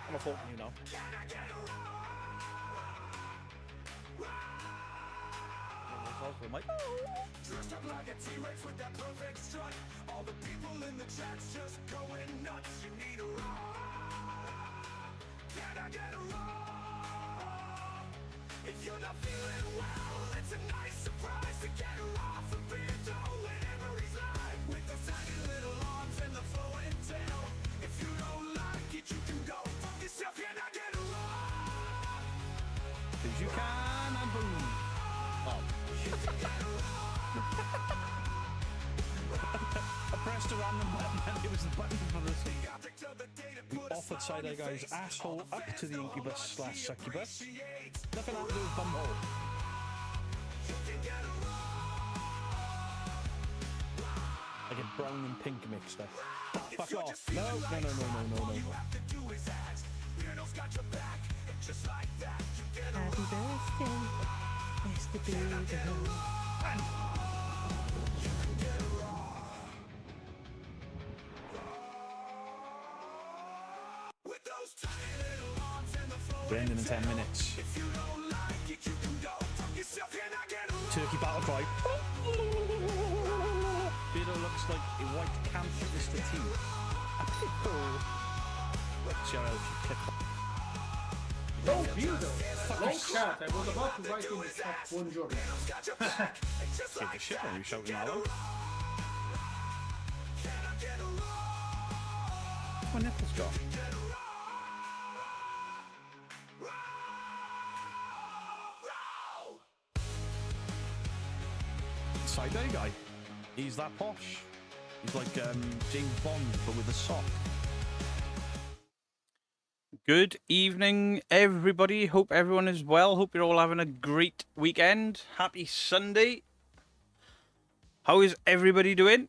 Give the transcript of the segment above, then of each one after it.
I'm a fault you now. Dressed up like a T-Rex with that perfect strut. All the people in the chat's just going nuts. You need a rock. Can I get a rock? If you're not feeling well, it's a nice surprise to get her off a bit. Don't whenever he's live with those tiny little arms and the flowing tail. If you don't like it, you can go fuck yourself. Can I get a rock? 'Cause you can and boom. Oh. I pressed a random button and it was the button for the off side of guy's asshole up to the incubus / succubus. Nothing happened to his bumhole. I get brown and pink mixed up. Fuck off. No. Happy birthday, Mr. Beagle. Brendan in 10 minutes. Turkey battle cry. Beardo looks like a white camp Mr. T. A pitbull. See how else you click. Oh, Beagle! Long chat, I was about to write in the chat buongiorno. Take the shit when you shouting that out. What's my nipples got? Side A guy. He's that posh. He's like James Bond, but with a sock. Good evening, everybody. Hope everyone is well. Hope you're all having a great weekend. Happy Sunday. How is everybody doing?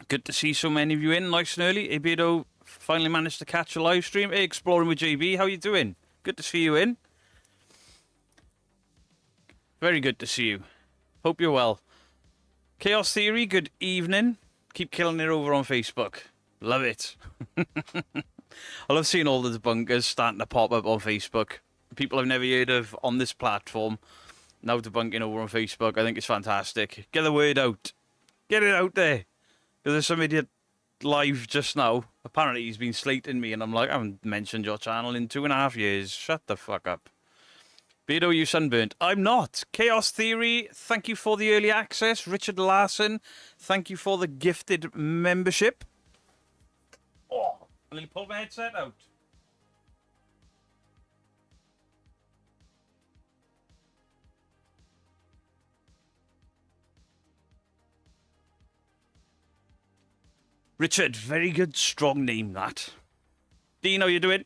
Good to see so many of you in, nice and early. Ibido finally managed to catch a live stream. Hey, Exploring with JB, how you doing? Good to see you in. Very good to see you. Hope you're well. Chaos Theory, good evening. Keep killing it over on Facebook. Love it. I love seeing all the debunkers starting to pop up on Facebook. People I've never heard of on this platform now debunking over on Facebook. I think it's fantastic. Get the word out. Get it out there. Because there's some idiot live just now. Apparently he's been slating me and I'm like, I haven't mentioned your channel in 2.5 years. Shut the fuck up. Beardo, you sunburnt. I'm not. Chaos Theory, thank you for the early access. Richard Larson, thank you for the gifted membership. Oh, I nearly pulled my headset out. Richard, very good, strong name, that. Dean, how you doing?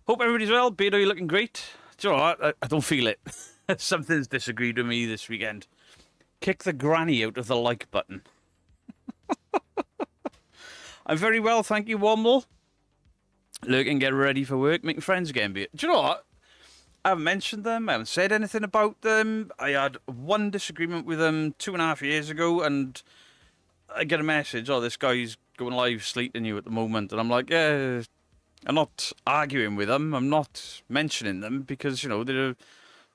Hope everybody's well. Beardo, you're looking great. Do you know what? I don't feel it. Something's disagreed with me this weekend. Kick the granny out of the like button. I'm very well, thank you, Womble. Lurking, get ready for work, making friends again. Do you know what? I haven't mentioned them. I haven't said anything about them. I had one disagreement with them 2.5 years ago, and I get a message, oh, this guy's going live slating you at the moment. And I'm like, yeah, I'm not arguing with them. I'm not mentioning them because, you know, they're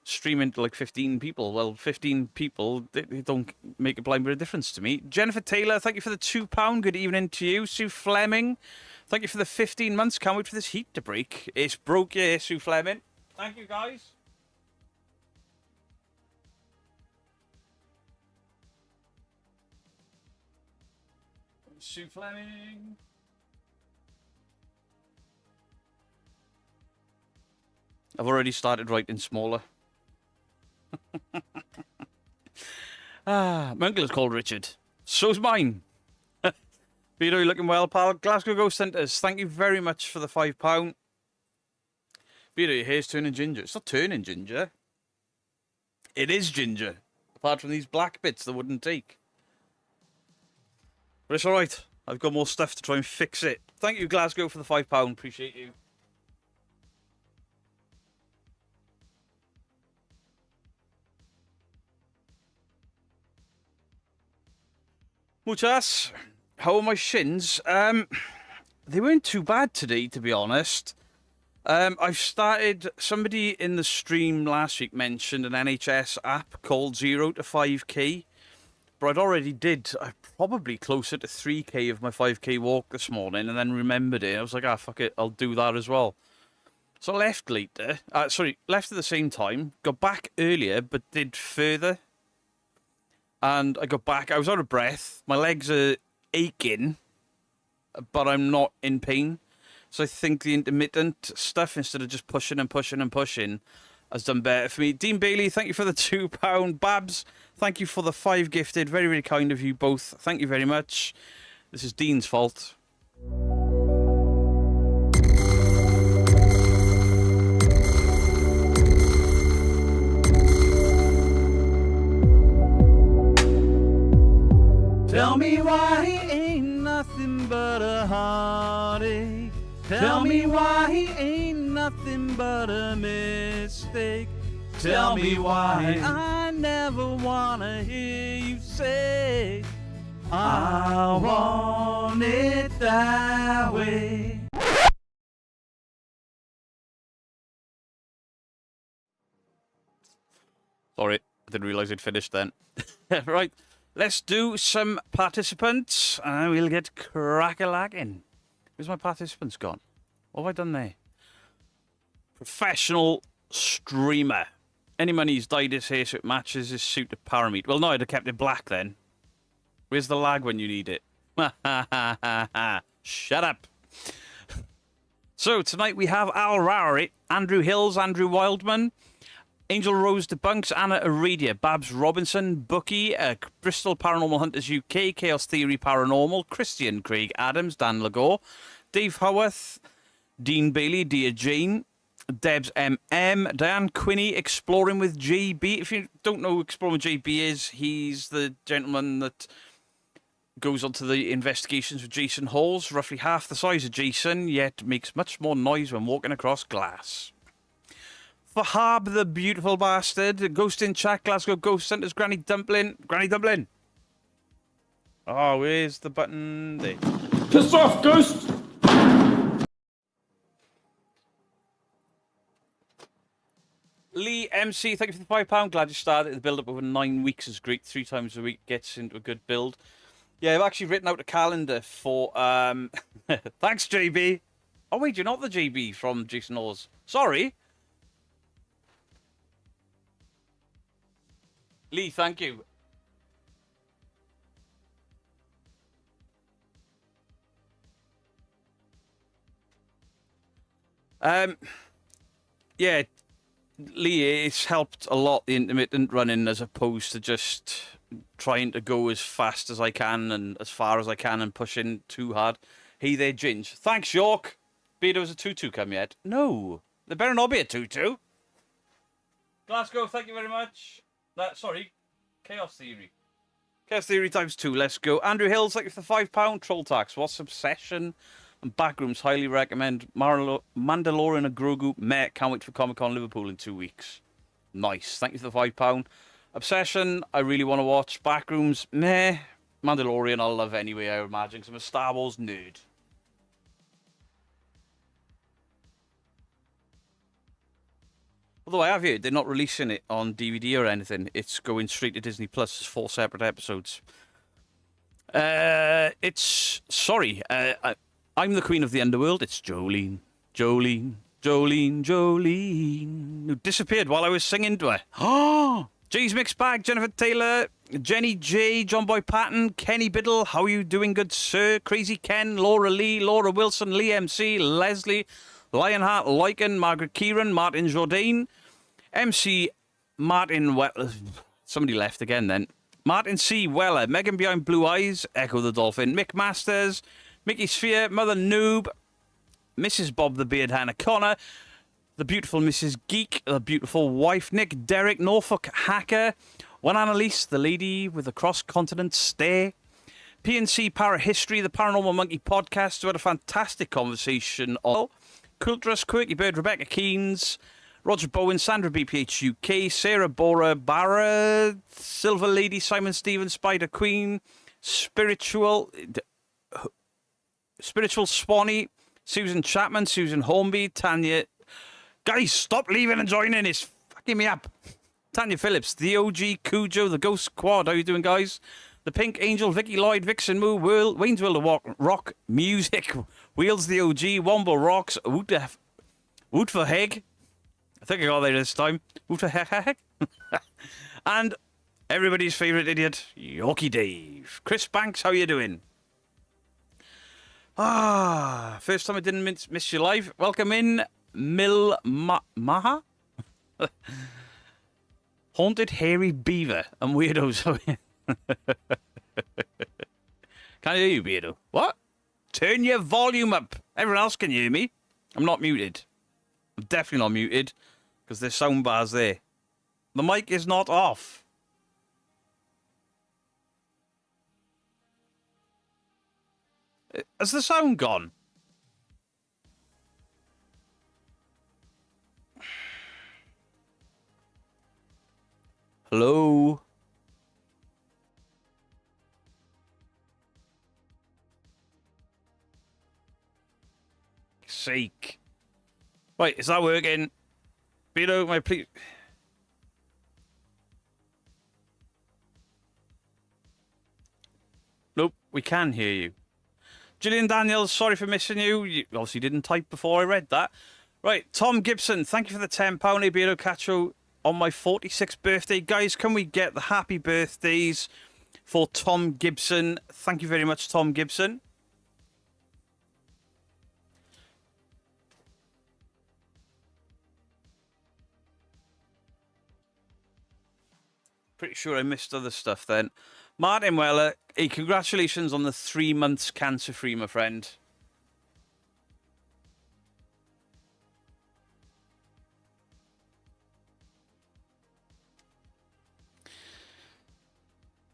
streaming to like 15 people. Well, 15 people, they don't make a blind bit of difference to me. Jennifer Taylor, thank you for the £2. Good evening to you. Sue Fleming, thank you for the 15 months. Can't wait for this heat to break. It's broke, yeah, Sue Fleming. Thank you, guys. Sue Fleming. I've already started writing smaller. My uncle is called Richard. So's mine. Vito, you looking well, pal. Glasgow Ghost Centres, thank you very much for the £5. Vito, your hair's turning ginger. It's not turning ginger. It is ginger. Apart from these black bits that wouldn't take. But it's alright. I've got more stuff to try and fix it. Thank you, Glasgow, for the £5. Appreciate you. Muchas. How are my shins? They weren't too bad today, to be honest. I've started. Somebody in the stream last week mentioned an NHS app called 0 to 5k, but I'd already did. I'm probably closer to 3k of my 5k walk this morning, and then remembered it. I was like, ah, fuck it, I'll do that as well. So I left later. Left at the same time. Got back earlier, but did further. And I got back. I was out of breath. My legs are aching, but I'm not in pain. So I think the intermittent stuff, instead of just pushing and pushing and pushing, has done better for me. Dean Bailey, thank you for the £2. Babs, thank you for the 5 gifted. Very, very kind of you both. Thank you very much. This is Dean's fault. Tell me why he ain't nothing but a heartache. Tell me why he ain't nothing but a mistake. Tell me why I never wanna hear you say I want it that way. Sorry, I didn't realise I'd finished then. Right. Let's do some participants, and we'll get crack-a-lacking. Where's my participants gone? What have I done there? Professional streamer. Any money's dyed his hair so it matches his suit of Paramete. Well, no, I'd have kept it black then. Where's the lag when you need it? Shut up. So, tonight we have Al Rowry, Andrew Hills, Andrew Wildman, Angel Rose Debunks, Anna Aradia, Babs Robinson, Bookie, Bristol Paranormal Hunters UK, Chaos Theory Paranormal, Christian Craig Adams, Dan Lagore, Dave Howarth, Dean Bailey, Dear Jane, Debs MM, Diane Quinney, Exploring with JB. If you don't know who Exploring with JB is, he's the gentleman that goes on to the investigations with Jason Halls, roughly half the size of Jason, yet makes much more noise when walking across glass. Fahab, the beautiful bastard. Ghost in chat, Glasgow Ghost Centers, Granny Dumpling. Granny Dumpling! Oh, where's the button? There. Piss off, Ghost! Lee MC, thank you for the £5. Glad you started. The build-up over 9 weeks is great. 3 times a week gets into a good build. Yeah, I've actually written out a calendar for... Thanks, JB. Oh, wait, you're not the JB from Jason Halls. Sorry. Lee, thank you. Yeah, Lee, it's helped a lot, the intermittent running, as opposed to just trying to go as fast as I can and as far as I can and pushing too hard. Hey there, Ginge. Thanks, York. Be there was a 2-2 come yet? No. There better not be a 2-2. Glasgow, thank you very much. Sorry, Chaos Theory. Chaos Theory times 2, let's go. Andrew Hills, thank you for the £5. Troll Tax, What's Obsession? And Backrooms, highly recommend. Mandalorian and Grogu, meh, can't wait for Comic-Con Liverpool in 2 weeks. Nice, thank you for the £5. Obsession, I really want to watch. Backrooms, meh. Mandalorian, I'll love anyway, I imagine, because I'm a Star Wars nerd. Although I have heard they're not releasing it on DVD or anything. It's going straight to Disney Plus as 4 separate episodes. Sorry, I'm the queen of the underworld. It's Jolene. Jolene, Jolene, Jolene. Who disappeared while I was singing to her. Oh! Jay's Mixed Bag, Jennifer Taylor, Jenny J, John Boy Patton, Kenny Biddle. How are you doing, good sir? Crazy Ken, Laura Lee, Laura Wilson, Lee MC, Leslie, Lionheart, Lycan, Margaret Kieran, Martin Jourdain, MC Martin somebody left again then. Martin C. Weller, Megan Behind Blue Eyes, Echo the Dolphin, Mick Masters, Mickey Sphere, Mother Noob, Mrs. Bob the Beard, Hannah Connor, the beautiful Mrs. Geek, the beautiful wife, Nick Derrick, Norfolk Hacker, One Annalise, the lady with the cross-continent stare, PNC Parahistory, the Paranormal Monkey Podcast, who had a fantastic conversation on Cultress, Quirky Bird, Rebecca Keynes, Roger Bowen, Sandra BPH UK, Sarah Bora Barra, Silver Lady, Simon Stevens, Spider Queen, Spiritual Swanee, Susan Chapman, Susan Hornby, Tanya. Guys, stop leaving and joining. It's fucking me up. Tanya Phillips, the OG, Cujo, the Ghost Squad. How you doing, guys? The Pink Angel, Vicky Lloyd, Vixen Moo, Waynesville, the Rock Music, Wheels, the OG, Wombo Rocks, Woot for Heg. I think I got there this time. Woot for Heg. And everybody's favourite idiot, Yorkie Dave. Chris Banks, how you doing? First time I didn't miss you live. Welcome in, Maha? Haunted Hairy Beaver and Weirdos. Can't hear you, Beardo. What? Turn your volume up. Everyone else can hear me. I'm not muted. I'm definitely not muted because there's sound bars there. The mic is not off. Has the sound gone? Hello? Sake. Right, is that working? Beto, my please. Nope, we can hear you. Gillian Daniels, sorry for missing you. You obviously didn't type before I read that. Right, Tom Gibson, thank you for the £10. Beto Cacho on my 46th birthday. Guys, can we get the happy birthdays for Tom Gibson? Thank you very much, Tom Gibson. Pretty sure I missed other stuff then. Martin Weller, hey, congratulations on the 3 months cancer-free, my friend.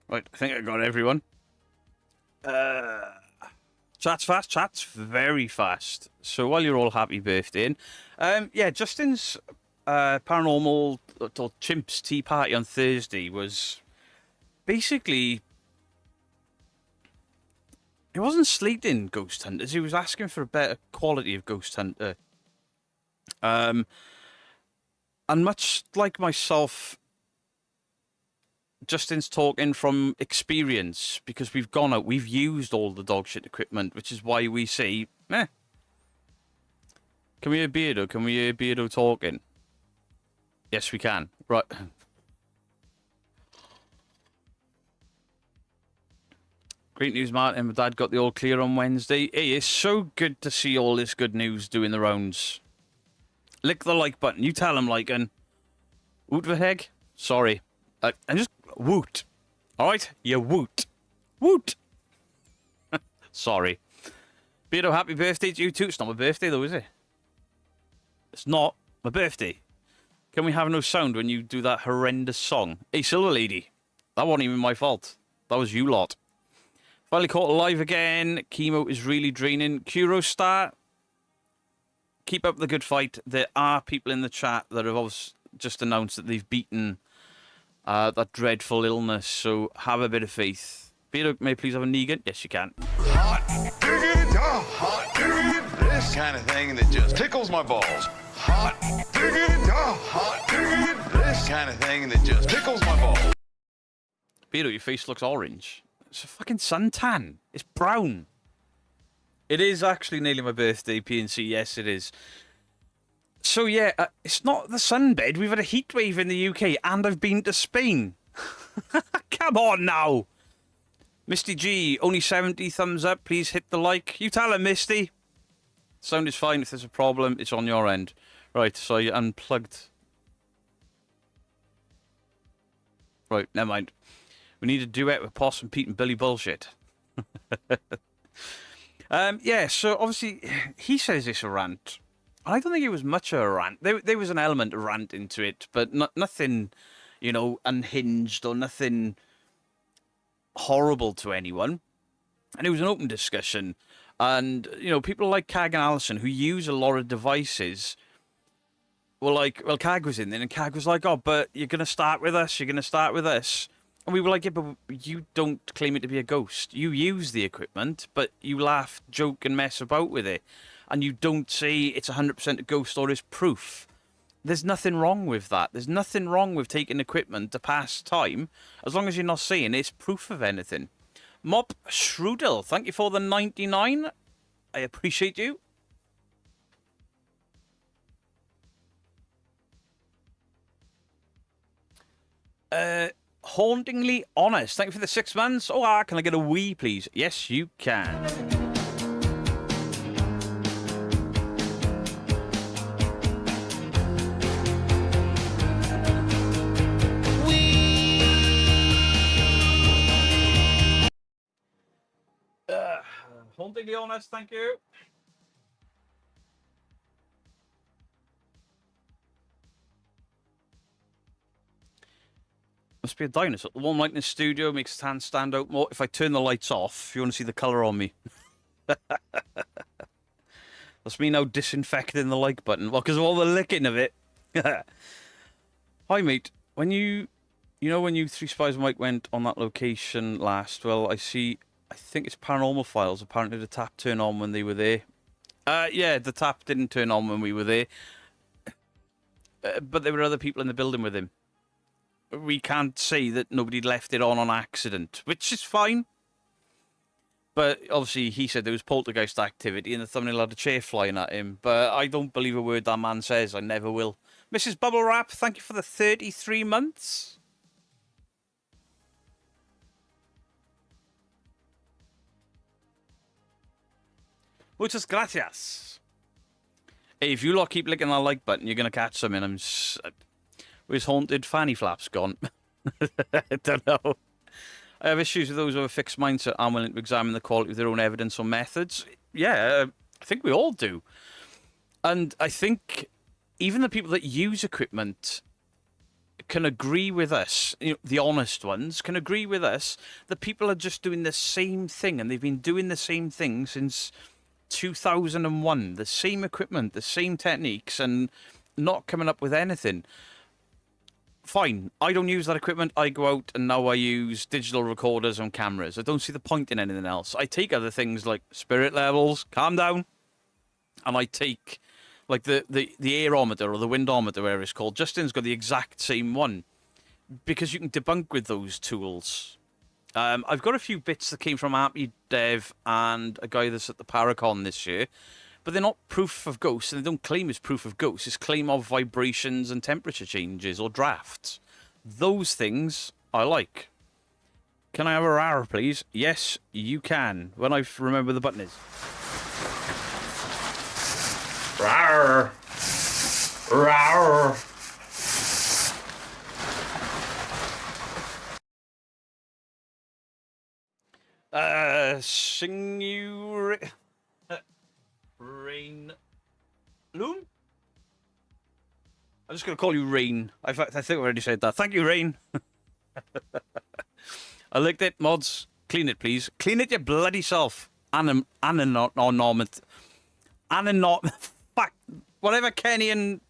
Right, I think I got everyone. Chat's fast, chat's very fast. So while you're all happy birthday, yeah, Justin's paranormal or chimps tea party on Thursday was basically, he wasn't slating Ghost Hunters, he was asking for a better quality of Ghost Hunter. And much like myself, Justin's talking from experience because we've gone out, we've used all the dog shit equipment, which is why we say, meh. Can we hear Beardo? Can we hear Beardo talking? Yes, we can. Right. Great news, Martin. My dad got the all clear on Wednesday. Hey, it's so good to see all this good news doing the rounds. Lick the like button. You tell him, Lycan. Woot the heck? Sorry. And just woot. Alright? You woot. Woot. Sorry. Beardo, happy birthday to you too. It's not my birthday though, is it? It's not my birthday. Can we have no sound when you do that horrendous song? Hey, Silver Lady. That wasn't even my fault. That was you lot. Finally caught alive again. Chemo is really draining. Kuro Star. Keep up the good fight. There are people in the chat that have just announced that they've beaten that dreadful illness. So have a bit of faith. Peter, may I please have a Negan? Yes, you can. Hot diggity, hot diggity. This kind of thing that just tickles my balls. Hot diggity, hot diggity. This kind of thing that just tickles my balls. Peter, your face looks orange. It's a fucking suntan. It's brown. It is actually nearly my birthday, PNC. Yes, it is. So, yeah, it's not the sunbed. We've had a heat wave in the UK, and I've been to Spain. Come on now. Misty G, only 70 thumbs up. Please hit the like. You tell her, Misty. Sound is fine. If there's a problem, it's on your end. Right, so you unplugged. Right, never mind. We need a duet with Possum Pete and Billy Bullshit. Yeah, so obviously he says it's a rant. I don't think it was much of a rant. There was an element of rant into it, but nothing, you know, unhinged or nothing horrible to anyone. And it was an open discussion. And, you know, people like Cag and Allison who use a lot of devices were like, well, Cag was in there and Cag was like, oh, but you're going to start with us. You're going to start with us. And we were like, yeah, but you don't claim it to be a ghost. You use the equipment, but you laugh, joke, and mess about with it. And you don't say it's 100% a ghost or it's proof. There's nothing wrong with that. There's nothing wrong with taking equipment to pass time, as long as you're not saying it's proof of anything. Mop Shrudel, thank you for the 99. I appreciate you. Hauntingly Honest, thank you for the 6 months. Oh, can I get a wee, please? Yes, you can. Hauntingly Honest, thank you. Must be a dinosaur. The warm light in the studio makes the tan stand out more. If I turn the lights off, if you want to see the colour on me. That's me now disinfecting the like button. Well, because of all the licking of it. Hi, mate. When you know when you Three Spies Mike went on that location last, well, I think it's Paranormal Files. Apparently the tap turned on when they were there. Yeah, the tap didn't turn on when we were there. But there were other people in the building with him. We can't say that nobody left it on accident, which is fine. But obviously he said there was poltergeist activity and the thumbnail had a chair flying at him. But I don't believe a word that man says. I never will. Mrs. Bubble Wrap, thank you for the 33 months. Muchas gracias. Hey, if you lot keep licking that like button, you're going to catch something. Where's Haunted Fanny Flaps gone? I don't know. I have issues with those with a fixed mindset and willing to examine the quality of their own evidence or methods. Yeah, I think we all do. And I think even the people that use equipment can agree with us, the honest ones, can agree with us that people are just doing the same thing, and they've been doing the same thing since 2001. The same equipment, the same techniques, and not coming up with anything. Fine, I don't use that equipment. I go out and now I use digital recorders and cameras. I don't see the point in anything else. I take other things like spirit levels, calm down, and I take like the aerometer or the windometer, whatever it's called. Justin's got the exact same one because you can debunk with those tools. I've got a few bits that came from Happy Dev and a guy that's at the Paracon this year, but they're not proof of ghosts, and they don't claim it's proof of ghosts. It's claim of vibrations and temperature changes or drafts. Those things I like. Can I have a rar, please? Yes, you can. When I remember the button is. Rar. Rar. Sing you Rain Loom? I'm just going to call you Rain. I think I already said that. Thank you, Rain. I licked it. Mods, clean it, please. Clean it your bloody self. Fuck. Whatever Kenny and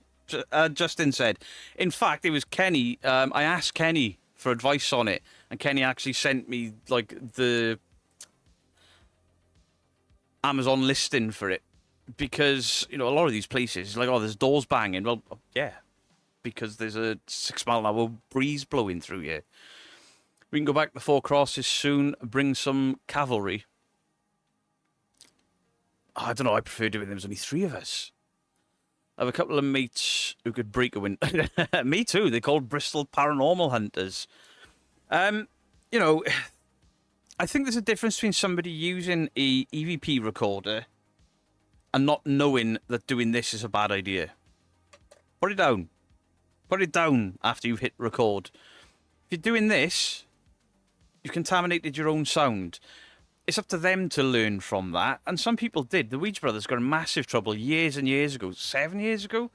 Justin said. In fact, it was Kenny. I asked Kenny for advice on it, and Kenny actually sent me like the Amazon listing for it, because a lot of these places like, oh, there's doors banging. Well, yeah, because there's a 6 mile an hour breeze blowing through here. We can go back to Four Crosses soon. Bring some cavalry. I don't know. I prefer doing them. There's only 3 of us. I have a couple of mates who could break a window. Me too. They're called Bristol Paranormal Hunters. I think there's a difference between somebody using a EVP recorder and not knowing that doing this is a bad idea. Put it down. Put it down after you've hit record. If you're doing this, you've contaminated your own sound. It's up to them to learn from that. And some people did. The Weege Brothers got in massive trouble years and years ago, 7 years ago,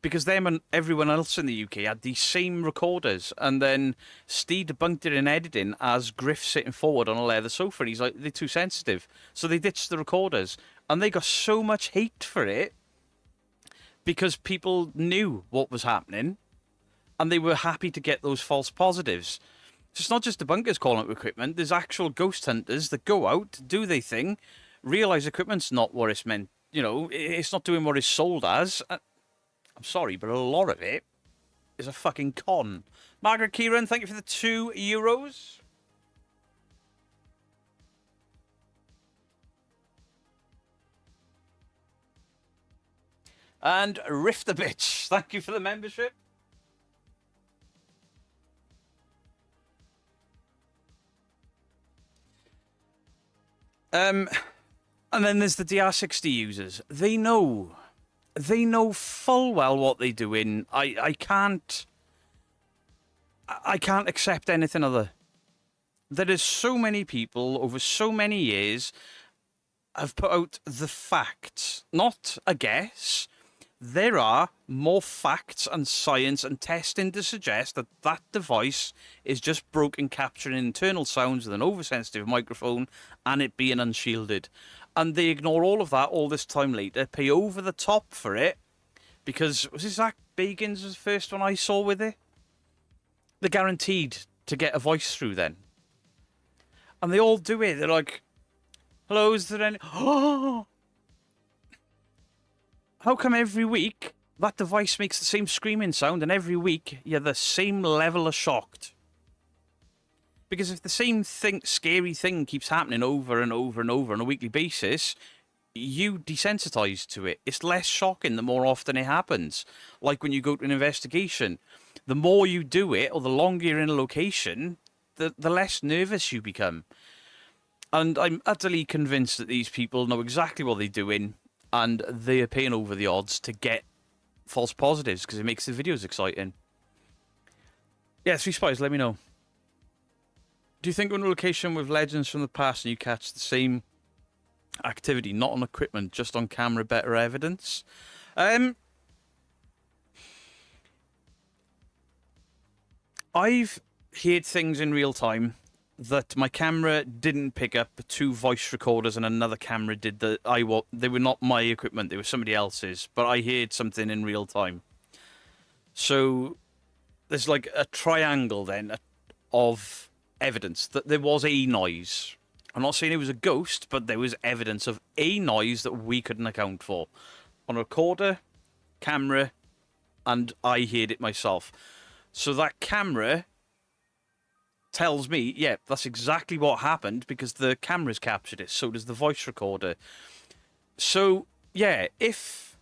because them and everyone else in the UK had these same recorders. And then Steve debunked it in editing as Griff sitting forward on a leather sofa. And he's like, they're too sensitive. So they ditched the recorders. And they got so much hate for it because people knew what was happening and they were happy to get those false positives. So it's not just debunkers calling up equipment. There's actual ghost hunters that go out, do their thing, realise equipment's not what it's meant. You know, it's not doing what it's sold as. I'm sorry, but a lot of it is a fucking con. Margaret Kieran, thank you for the €2. And Riff the Bitch, thank you for the membership. And then there's the DR60 users. They know full well what they're doing. I can't accept anything other. There is so many people over so many years have put out the facts, not a guess. There are more facts and science and testing to suggest that that device is just broken capturing internal sounds with an oversensitive microphone and it being unshielded. And they ignore all of that all this time later, pay over the top for it, because, was it Zach Bagans was the first one I saw with it? They're guaranteed to get a voice through then. And they all do it. They're like, hello, is there any... Oh! How come every week that device makes the same screaming sound and every week you're the same level of shocked? Because if the same scary thing keeps happening over and over and over on a weekly basis, you desensitize to it. It's less shocking the more often it happens. Like when you go to an investigation, the more you do it or the longer you're in a location, the less nervous you become. And I'm utterly convinced that these people know exactly what they're doing and they are paying over the odds to get false positives because it makes the videos exciting. Yeah, 3 Spies, let me know. Do you think on a location with legends from the past and you catch the same activity, not on equipment, just on camera, better evidence? I've heard things in real time that my camera didn't pick up, the 2 voice recorders and another camera did. They were not my equipment, they were somebody else's, but I heard something in real time. So there's like a triangle then of evidence that there was a noise. I'm not saying it was a ghost, but there was evidence of a noise that we couldn't account for. On a recorder, camera, and I heard it myself. So that camera tells me, yeah, that's exactly what happened because the camera's captured it. So does the voice recorder. So, yeah, if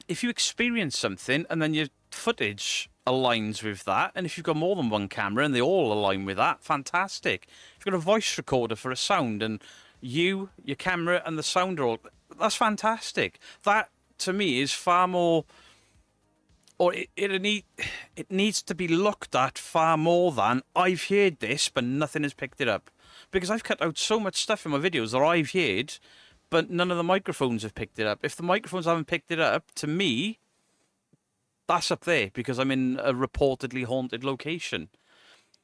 you experience something and then your footage aligns with that, and if you've got more than one camera and they all align with that, fantastic. If you've got a voice recorder for a sound and your camera and the sound are all... That's fantastic. That, to me, is far more... Or it needs to be looked at far more than, I've heard this, but nothing has picked it up. Because I've cut out so much stuff in my videos that I've heard, but none of the microphones have picked it up. If the microphones haven't picked it up, to me, that's up there, because I'm in a reportedly haunted location.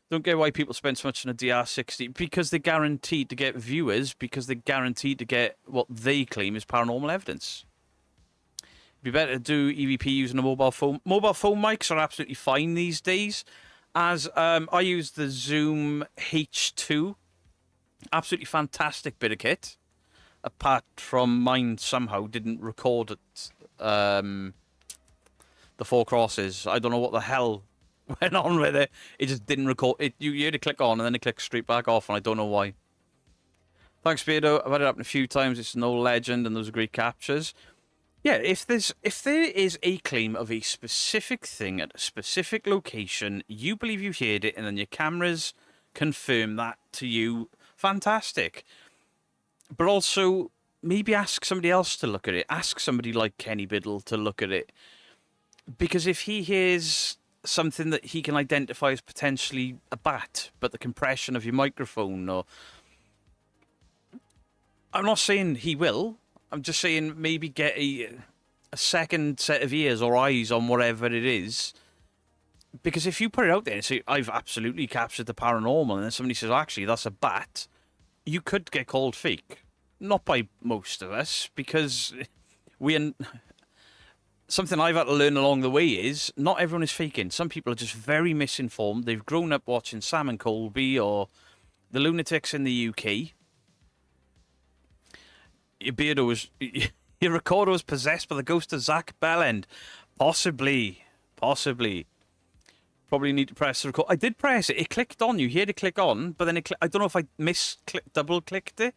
Don't get why people spend so much on a DR60, because they're guaranteed to get viewers, because they're guaranteed to get what they claim is paranormal evidence. Be better to do EVP using a mobile phone. Mobile phone mics are absolutely fine these days. As I use the Zoom H2. Absolutely fantastic bit of kit. Apart from mine somehow didn't record it, the 4 crosses. I don't know what the hell went on with it. It just didn't record. You had to click on and then it clicked straight back off, and I don't know why. Thanks, Beardo. I've had it happen a few times. It's no legend, and those are great captures. Yeah, if there is a claim of a specific thing at a specific location, you believe you've heard it, and then your cameras confirm that to you, fantastic. But also, maybe ask somebody else to look at it. Ask somebody like Kenny Biddle to look at it. Because if he hears something that he can identify as potentially a bat, but the compression of your microphone, or... I'm not saying he will. I'm just saying maybe get a second set of ears or eyes on whatever it is. Because if you put it out there and say, I've absolutely captured the paranormal, and then somebody says, actually, that's a bat, you could get called fake. Not by most of us, because something I've had to learn along the way is not everyone is faking. Some people are just very misinformed. They've grown up watching Sam and Colby or the Lunatics in the UK. Your beardo was... Your recorder was possessed by the ghost of Zach Bellend. Possibly. Possibly. Probably need to press the record. I did press it. It clicked on. You heard it click on, but then it I don't know if I double-clicked it.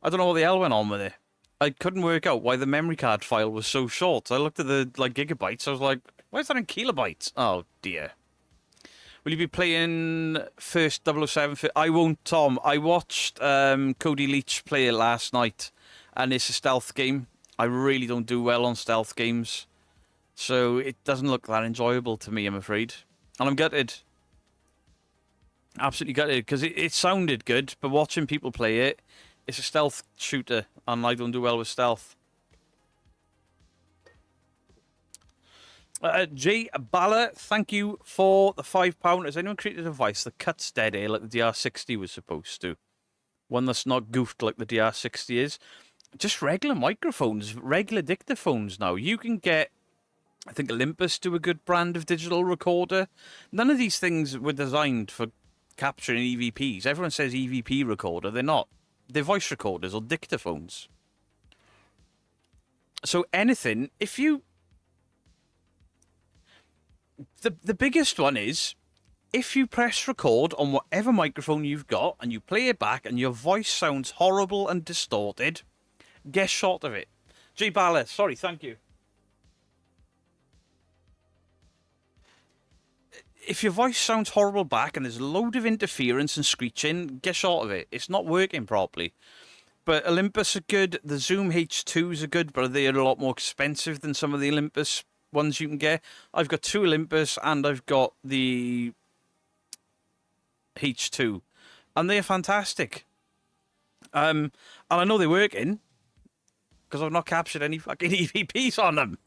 I don't know what the hell went on with it. I couldn't work out why the memory card file was so short. I looked at the gigabytes. I was like, why is that in kilobytes? Oh, dear. Will you be playing first 007? I won't, Tom. I watched Cody Leach play it last night, and it's a stealth game. I really don't do well on stealth games, so it doesn't look that enjoyable to me, I'm afraid. And I'm gutted. Absolutely gutted, because it sounded good, but watching people play it, it's a stealth shooter, and I don't do well with stealth. Jay Balla, thank you for the £5. Has anyone created a device that cuts dead air like the DR60 was supposed to? One that's not goofed like the DR60 is? Just regular microphones, regular dictaphones now. You can get, I think Olympus do a good brand of digital recorder. None of these things were designed for capturing EVPs. Everyone says EVP recorder. They're not. They're voice recorders or dictaphones. So anything, if you... The biggest one is, if you press record on whatever microphone you've got and you play it back and your voice sounds horrible and distorted, get shot of it. G. Balla, sorry, thank you. If your voice sounds horrible back and there's a load of interference and screeching, get short of it. It's not working properly. But Olympus are good. The Zoom H2s are good, but they're a lot more expensive than some of the Olympus ones you can get. I've got two Olympus and I've got the H2, and they're fantastic. And I know they're working because I've not captured any fucking EVPs on them.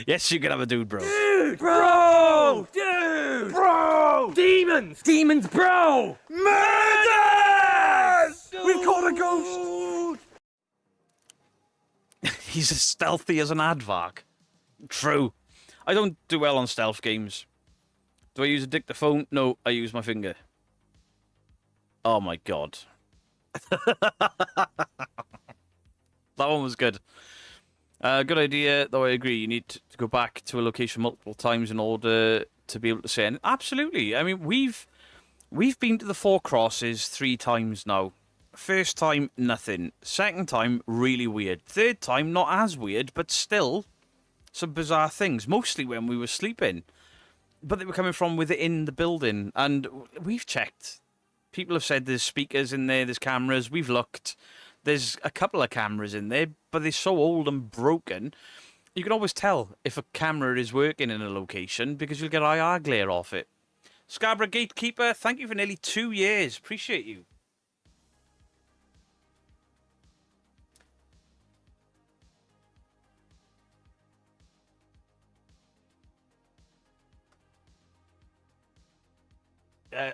Yes, you can have a dude, bro. Dude, bro! Dude! Bro! Demons! Demons, bro! Murders! We've caught a ghost! He's as stealthy as an aardvark. True. I don't do well on stealth games. Do I use a dictaphone? No, I use my finger. Oh my god. That one was good. Good idea, though I agree. You need to go back to a location multiple times in order to be able to say it. Absolutely. I mean, we've been to the Four Crosses 3 times now. First time, nothing. Second time, really weird. Third time, not as weird, but still some bizarre things. Mostly when we were sleeping. But they were coming from within the building. And we've checked. People have said there's speakers in there, there's cameras. We've looked. There's a couple of cameras in there, but they're so old and broken. You can always tell if a camera is working in a location because you'll get IR glare off it. Scarborough Gatekeeper, thank you for nearly 2 years. Appreciate you.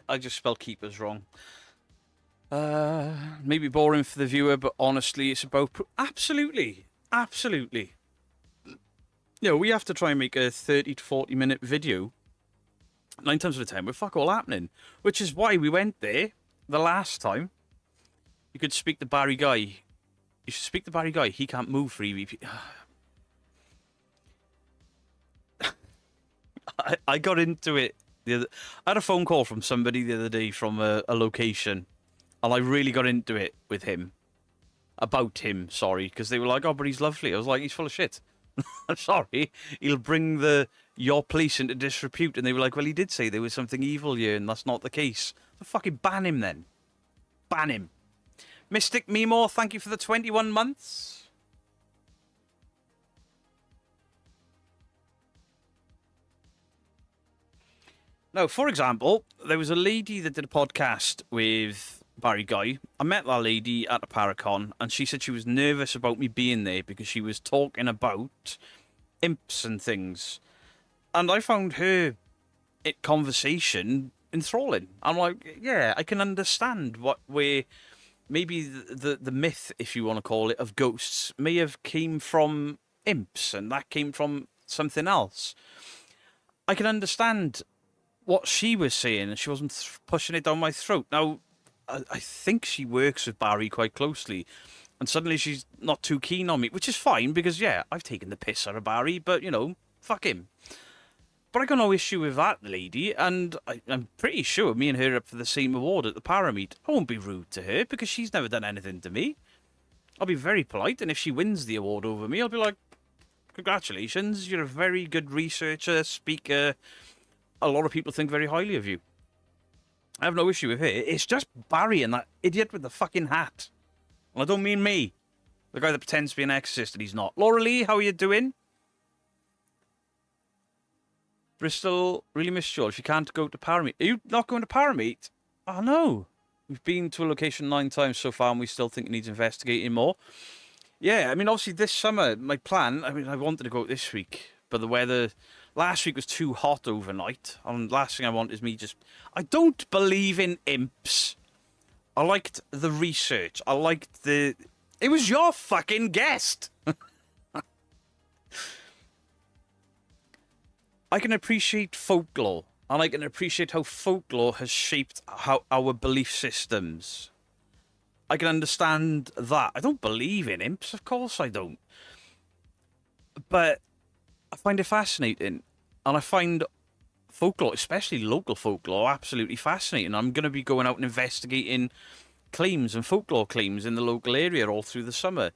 I just spelled keepers wrong. Maybe boring for the viewer, but honestly, it's about... Absolutely. Absolutely. You know, we have to try and make a 30 to 40 minute video. 9 times out of 10, we're fuck all happening. Which is why we went there the last time. You could speak to Barry Guy. You should speak to Barry Guy. He can't move for EVP. I got into it. I had a phone call from somebody the other day from a location. And I really got into it with him. About him, sorry. Because they were like, oh, but he's lovely. I was like, he's full of shit. I'm sorry. He'll bring your police into disrepute. And they were like, well, he did say there was something evil here, and that's not the case. So fucking ban him then. Ban him. Mystic Mimo, thank you for the 21 months. Now, for example, there was a lady that did a podcast with Barry Guy. I met that lady at a Paracon, and she said she was nervous about me being there because she was talking about imps and things. And I found her conversation enthralling. I'm like, yeah, I can understand where maybe the myth, if you want to call it, of ghosts may have came from imps and that came from something else. I can understand what she was saying, and she wasn't pushing it down my throat. Now, I think she works with Barry quite closely, and suddenly she's not too keen on me, which is fine because, yeah, I've taken the piss out of Barry, but, you know, fuck him. But I got no issue with that lady, and I'm pretty sure me and her are up for the same award at the Parameet. I won't be rude to her because she's never done anything to me. I'll be very polite, and if she wins the award over me, I'll be like, congratulations, you're a very good researcher, speaker. A lot of people think very highly of you. I have no issue with her. It's just Barry and that idiot with the fucking hat. And I don't mean me. The guy that pretends to be an exorcist and he's not. Laura Lee, how are you doing? Bristol, really missed you all. If you can't go to Parameet. Are you not going to Parameet? Oh, no. We've been to a location 9 times so far and we still think it needs investigating more. Yeah, I mean, obviously this summer, my plan, I mean, I wanted to go this week, but the weather last week was too hot overnight. And last thing I want is me just... I don't believe in imps. I liked the research. I liked the... It was your fucking guest. I can appreciate folklore, and I can appreciate how folklore has shaped how our belief systems. I can understand that. I don't believe in imps, of course I don't. But I find it fascinating, and I find folklore, especially local folklore, absolutely fascinating. I'm going to be going out and investigating claims and folklore claims in the local area all through the summer,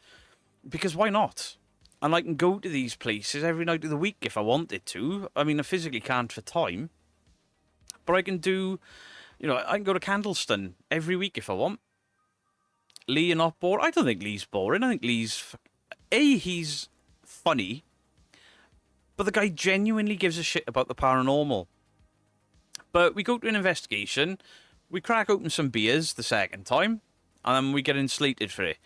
because why not? And I can go to these places every night of the week if I wanted to. I mean, I physically can't for time. But I can do, you know, I can go to Candleston every week if I want. Lee, you're not bored? I don't think Lee's boring. I think Lee's... he's funny. But the guy genuinely gives a shit about the paranormal. But we go to an investigation. We crack open some beers the second time. And then we get enslated for it.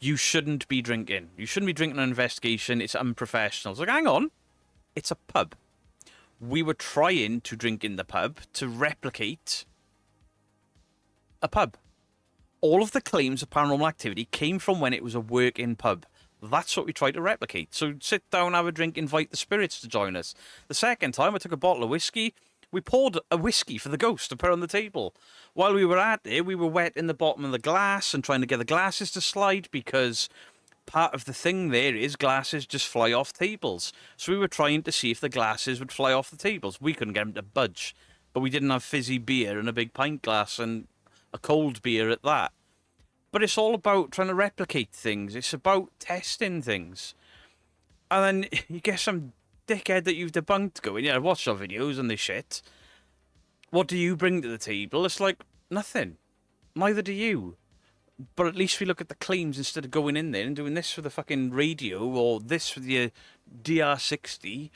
You shouldn't be drinking. You shouldn't be drinking an investigation. It's unprofessional. It's like, hang on. It's a pub. We were trying to drink in the pub to replicate a pub. All of the claims of paranormal activity came from when it was a working pub. That's what we tried to replicate. So sit down, have a drink, invite the spirits to join us. The second time, I took a bottle of whiskey. We poured a whiskey for the ghost to put on the table. While we were at it, we were wetting the bottom of the glass and trying to get the glasses to slide because part of the thing there is glasses just fly off tables. So we were trying to see if the glasses would fly off the tables. We couldn't get them to budge. But we didn't have fizzy beer and a big pint glass and a cold beer at that. But it's all about trying to replicate things. It's about testing things. And then you get some dickhead that you've debunked going, yeah, I watched your videos and they shit. What do you bring to the table? It's like, nothing. Neither do you. But at least we look at the claims instead of going in there and doing this for the fucking radio or this for the DR60,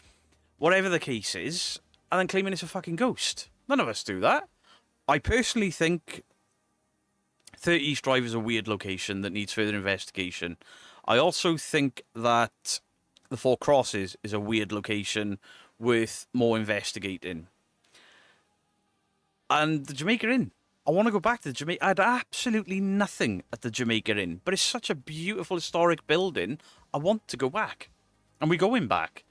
whatever the case is, and then claiming it's a fucking ghost. None of us do that. I personally think 30 East Drive is a weird location that needs further investigation. I also think that the Four Crosses is a weird location with more investigating. And the Jamaica Inn. I want to go back to the Jamaica. I had absolutely nothing at the Jamaica Inn, but it's such a beautiful historic building. I want to go back. And we're going back.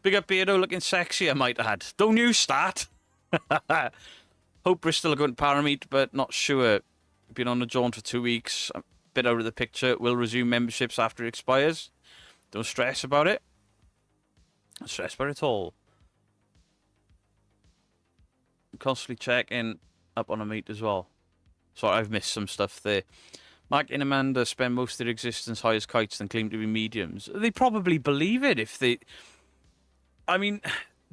Big up Beardo, looking sexy, I might add. Don't you start. Hope Bristol are going to Parameet, but not sure. Been on the jaunt for 2 weeks. A bit out of the picture. Will resume memberships after it expires. Don't stress about it. Don't stress about it at all. I'm constantly checking up on a meet as well. Sorry, I've missed some stuff there. Mark and Amanda spend most of their existence high as kites and claim to be mediums. They probably believe it if they... I mean,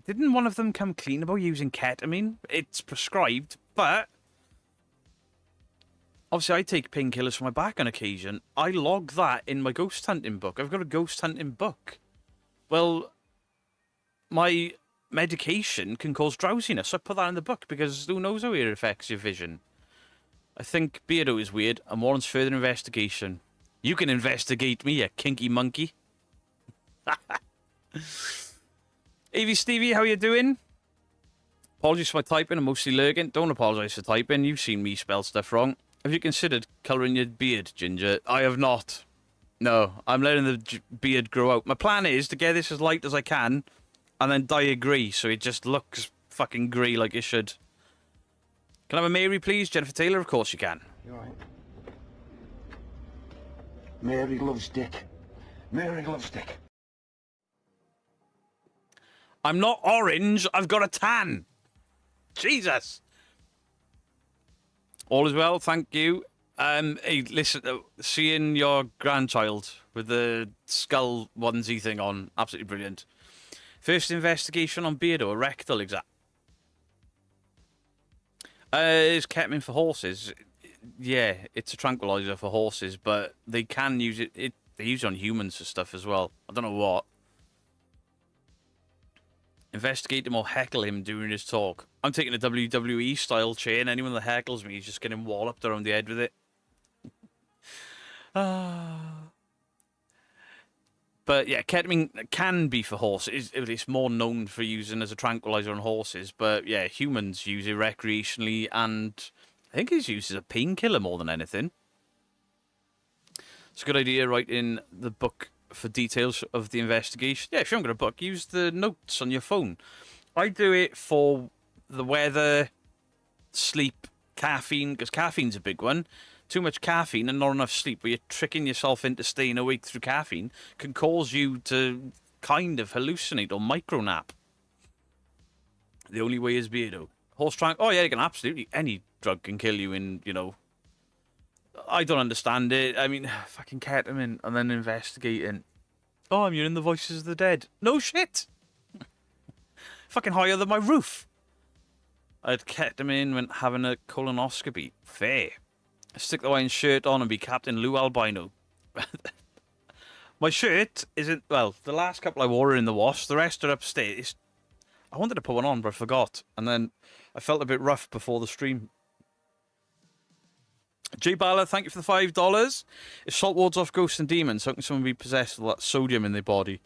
didn't one of them come clean about using ketamine? It's prescribed, but... Obviously, I take painkillers for my back on occasion. I log that in my ghost hunting book. I've got a ghost hunting book. Well, my medication can cause drowsiness. So I put that in the book because who knows how it affects your vision. I think Beardo is weird and warrants further investigation. You can investigate me, you kinky monkey. Avy Stevie, how you doing? Apologies for my typing. I'm mostly lurking. Don't apologise for typing. You've seen me spell stuff wrong. Have you considered colouring your beard, Ginger? I have not. No, I'm letting the beard grow out. My plan is to get this as light as I can, and then dye it grey so it just looks fucking grey like it should. Can I have a Mary, please? Jennifer Taylor? Of course you can. You're right. Mary loves Dick. Mary loves Dick. I'm not orange. I've got a tan. Jesus. All is well, thank you. Hey, listen, seeing your grandchild with the skull onesie thing on, absolutely brilliant. First investigation on Beardo, a rectal exam. Is ketamine for horses? Yeah, it's a tranquilizer for horses, but they can use it. They use it on humans for stuff as well. I don't know what. Investigate him or heckle him during his talk. I'm taking a WWE style chain. Anyone that heckles me is just getting walloped around the head with it. But yeah, ketamine can be for horses. It's more known for using as a tranquilizer on horses. But yeah, humans use it recreationally, and I think it's used as a painkiller more than anything. It's a good idea writing the book for details of the investigation. Yeah, if you haven't got a book, use the notes on your phone. I do it for the weather, sleep, caffeine, because caffeine's a big one. Too much caffeine and not enough sleep, where you're tricking yourself into staying awake through caffeine, can cause you to kind of hallucinate or micro-nap. The only way is Beardo. Horse trank. Oh, yeah, you can absolutely. Any drug can kill you in, you know. I don't understand it. I mean, fucking ketamine and then investigating. Oh, I'm hearing the voices of the dead. No shit. Fucking higher than my roof. I had ketamine when having a colonoscopy. Fair. Stick the wine shirt on and be Captain Lou Albino. My shirt isn't, well, the last couple I wore are in the wash. The rest are upstairs. I wanted to put one on, but I forgot. And then I felt a bit rough before the stream. Jay Bala, thank you for the $5. If salt wards off ghosts and demons, how can someone be possessed with that sodium in their body?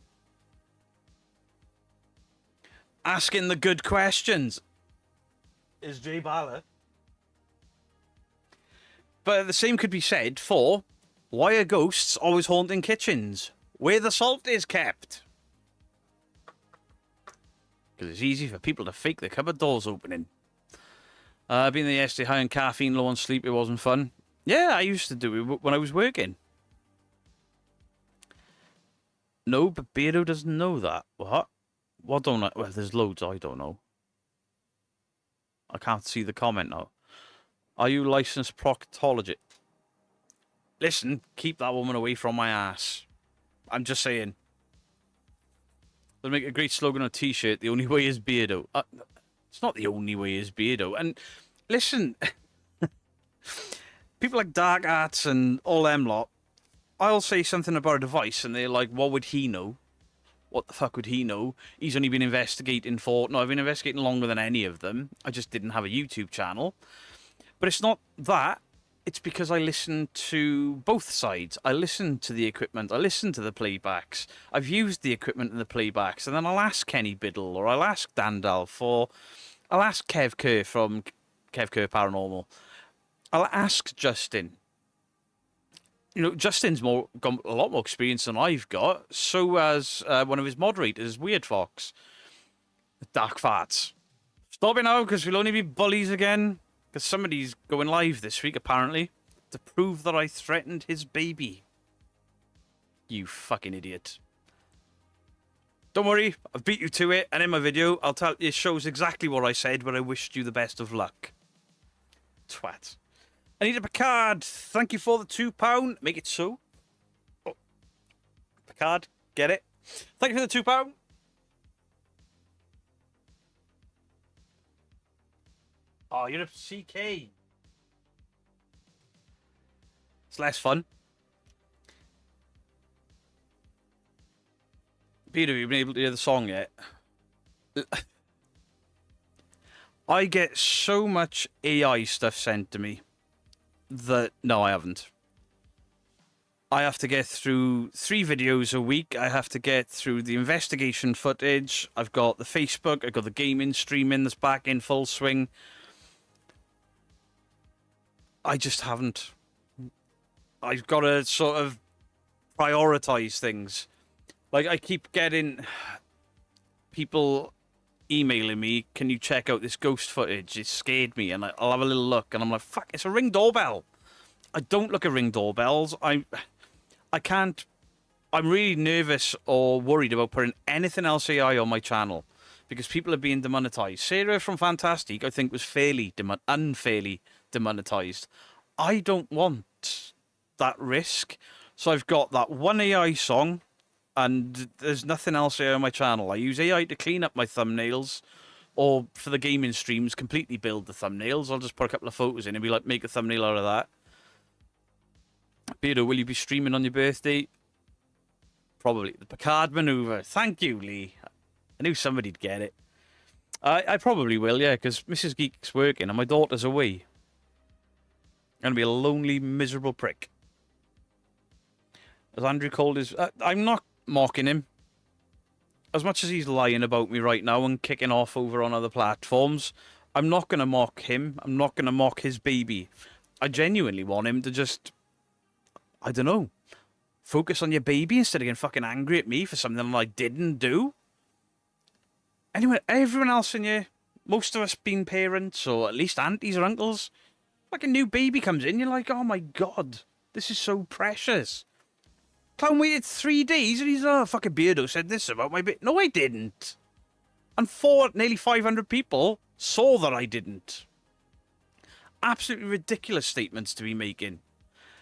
Asking the good questions. Is Jay Bala. But the same could be said for why are ghosts always haunting kitchens where the salt is kept? Because it's easy for people to fake the cupboard doors opening. Being the yesterday high on caffeine, low on sleep, it wasn't fun. Yeah, I used to do it when I was working. No, but Beardo doesn't know that. What? What don't I? Well, there's loads I don't know. I can't see the comment now. Are you licensed proctologist? Listen, keep that woman away from my ass. I'm just saying. They'll make a great slogan on a t-shirt. The only way is Beardo. It's not the only way is Beardo. And listen, people like Dark Arts and all them lot, I'll say something about a device and they're like, what would he know? What the fuck would he know? He's only been investigating for... No, I've been investigating longer than any of them. I just didn't have a YouTube channel. But it's not that. It's because I listen to both sides. I listen to the equipment. I listen to the playbacks. I've used the equipment and the playbacks. And then I'll ask Kenny Biddle or I'll ask Dandalf or I'll ask Kev Kerr from Kev Kerr Paranormal. I'll ask Justin. You know, Justin's got a lot more experience than I've got. So has one of his moderators, Weird Fox. Dark Farts. Stop it now, because we'll only be bullies again. Because somebody's going live this week, apparently, to prove that I threatened his baby. You fucking idiot. Don't worry, I've beat you to it, and in my video, I'll tell it shows exactly what I said, but I wished you the best of luck. Twat. Anita Picard, thank you for the £2. Make it so. Oh. Picard, get it? Thank you for the £2. Oh, you're a CK. It's less fun. Peter, have you been able to hear the song yet? I get so much AI stuff sent to me that... No, I haven't. I have to get through 3 videos a week. I have to get through the investigation footage. I've got the Facebook. I've got the gaming streaming that's back in full swing. I just haven't. I've got to sort of prioritize things. Like, I keep getting people emailing me, can you check out this ghost footage? It scared me. And I'll have a little look. And I'm like, fuck, it's a Ring doorbell. I don't look at Ring doorbells. I can't. I'm really nervous or worried about putting anything else AI on my channel because people are being demonetized. Sarah from Fantastic, I think, was unfairly demonetized. I don't want that risk. So I've got that one AI song, and there's nothing else AI on my channel. I use AI to clean up my thumbnails, or for the gaming streams, completely build the thumbnails. I'll just put a couple of photos in and be like, make a thumbnail out of that. Beardo, will you be streaming on your birthday? Probably. The Picard maneuver. Thank you, Lee. I knew somebody'd get it. I probably will, yeah, because Mrs. Geek's working and my daughter's away. I'm going to be a lonely, miserable prick. As Andrew called his... I'm not mocking him. As much as he's lying about me right now and kicking off over on other platforms, I'm not going to mock him. I'm not going to mock his baby. I genuinely want him to just... I don't know. Focus on your baby instead of getting fucking angry at me for something I didn't do. Anyway, everyone else in here, most of us being parents, or at least aunties or uncles, like a new baby comes in, you're like, oh my god, this is so precious. Clown waited 3 days and he's, oh, fucking Beardo said this about my baby. No, I didn't. And nearly 500 people saw that I didn't. Absolutely ridiculous statements to be making.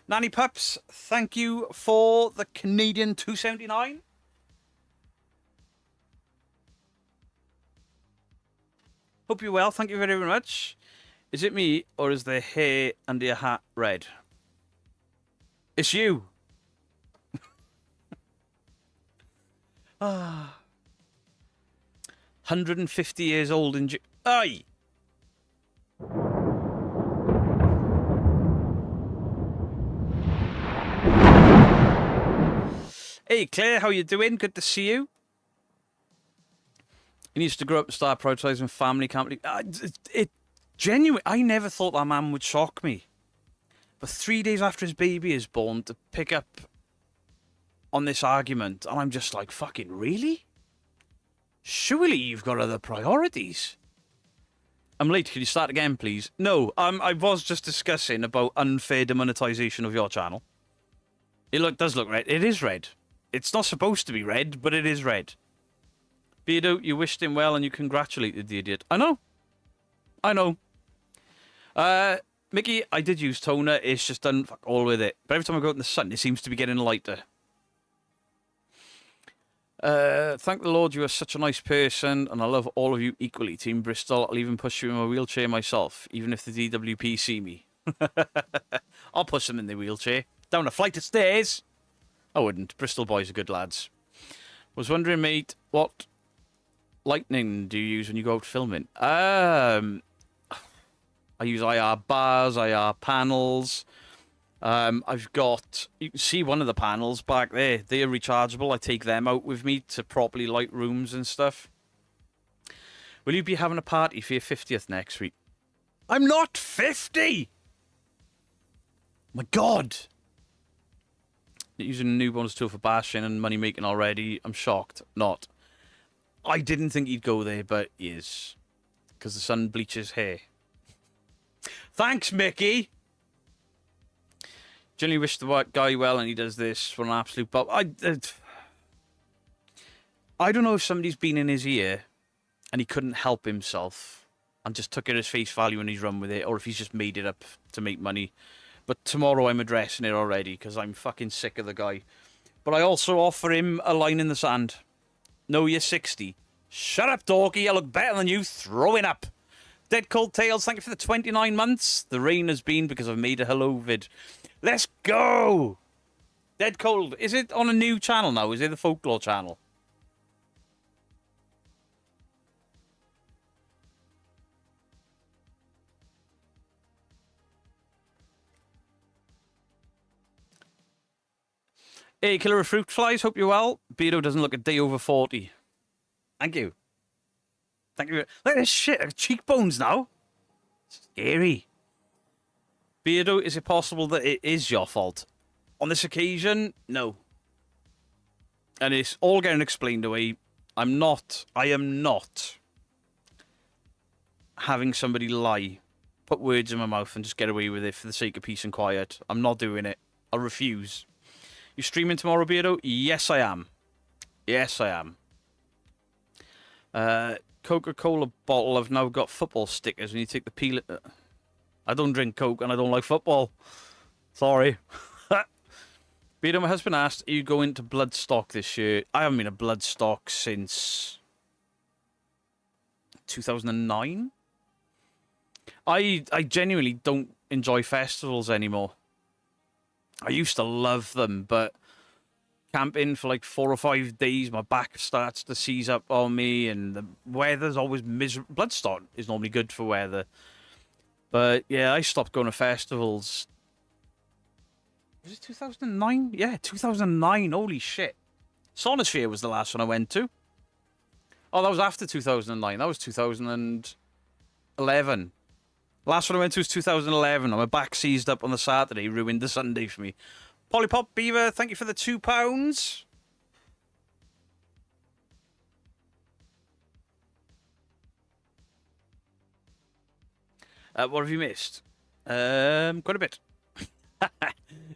Nanny Pups, thank you for the Canadian $2.79. Hope you're well. Thank you very, very much. Is it me, or is the hair under your hat red? It's you. 150 years old in... Aye! Hey, Claire, how you doing? Good to see you. He needs to grow up and start prioritising family company. Genuine. I never thought that man would shock me. But 3 days after his baby is born, to pick up on this argument, and I'm just like, fucking really? Surely you've got other priorities. I'm late. Can you start again, please? No, I was just discussing about unfair demonetization of your channel. It does look red. It is red. It's not supposed to be red, but it is red. Beardo, you wished him well and you congratulated the idiot. I know. I know. Mickey, I did use toner. It's just done fuck all with it. But every time I go out in the sun, it seems to be getting lighter. Thank the Lord you are such a nice person, and I love all of you equally, Team Bristol. I'll even push you in my wheelchair myself, even if the DWP see me. I'll push them in the wheelchair. Down a flight of stairs. I wouldn't. Bristol boys are good lads. Was wondering, mate, what lighting do you use when you go out filming? I use IR bars, IR panels. I've got, you can see one of the panels back there. They're rechargeable. I take them out with me to properly light rooms and stuff. Will you be having a party for your 50th next week? I'm not 50! My God! Using a new bonus tool for bashing and money making already. I'm shocked. Not. I didn't think he'd go there, but he is. Because the sun bleaches hair. Thanks, Mickey! Generally wish the guy well, and he does this for an absolute... But I don't know if somebody's been in his ear and he couldn't help himself and just took it as face value and he's run with it, or if he's just made it up to make money. But tomorrow I'm addressing it already because I'm fucking sick of the guy. But I also offer him a line in the sand. No, you're 60. Shut up, dorky. I look better than you. Throwing up. Dead Cold Tales, thank you for the 29 months. The rain has been because I've made a hello vid. Let's go! Dead Cold. Is it on a new channel now? Is it the Folklore channel? Hey, Killer of Fruit Flies, hope you're well. Beardo doesn't look a day over 40. Thank you. Thank you. Look at this shit, cheekbones now. Scary. Beardo, is it possible that it is your fault? On this occasion, no. And it's all getting explained away. I am not having somebody lie, put words in my mouth and just get away with it for the sake of peace and quiet. I'm not doing it. I refuse. You streaming tomorrow, Beardo? Yes, I am. Yes, I am. Coca-Cola bottle, I've now got football stickers when you take the peel. I don't drink Coke and I don't like football. Sorry. Beardo, my husband asked, are you going to Bloodstock this year? I haven't been to Bloodstock since 2009. I genuinely don't enjoy festivals anymore. I used to love them, but camping for like 4 or 5 days, my back starts to seize up on me, and the weather's always miserable. Bloodstock is normally good for weather. But yeah, I stopped going to festivals. Was it 2009? Yeah, 2009. Holy shit. Sonosphere was the last one I went to. Oh, that was after 2009. That was 2011. Last one I went to was 2011. And my back seized up on the Saturday, ruined the Sunday for me. Polypop Beaver, thank you for the £2. What have you missed? Quite a bit.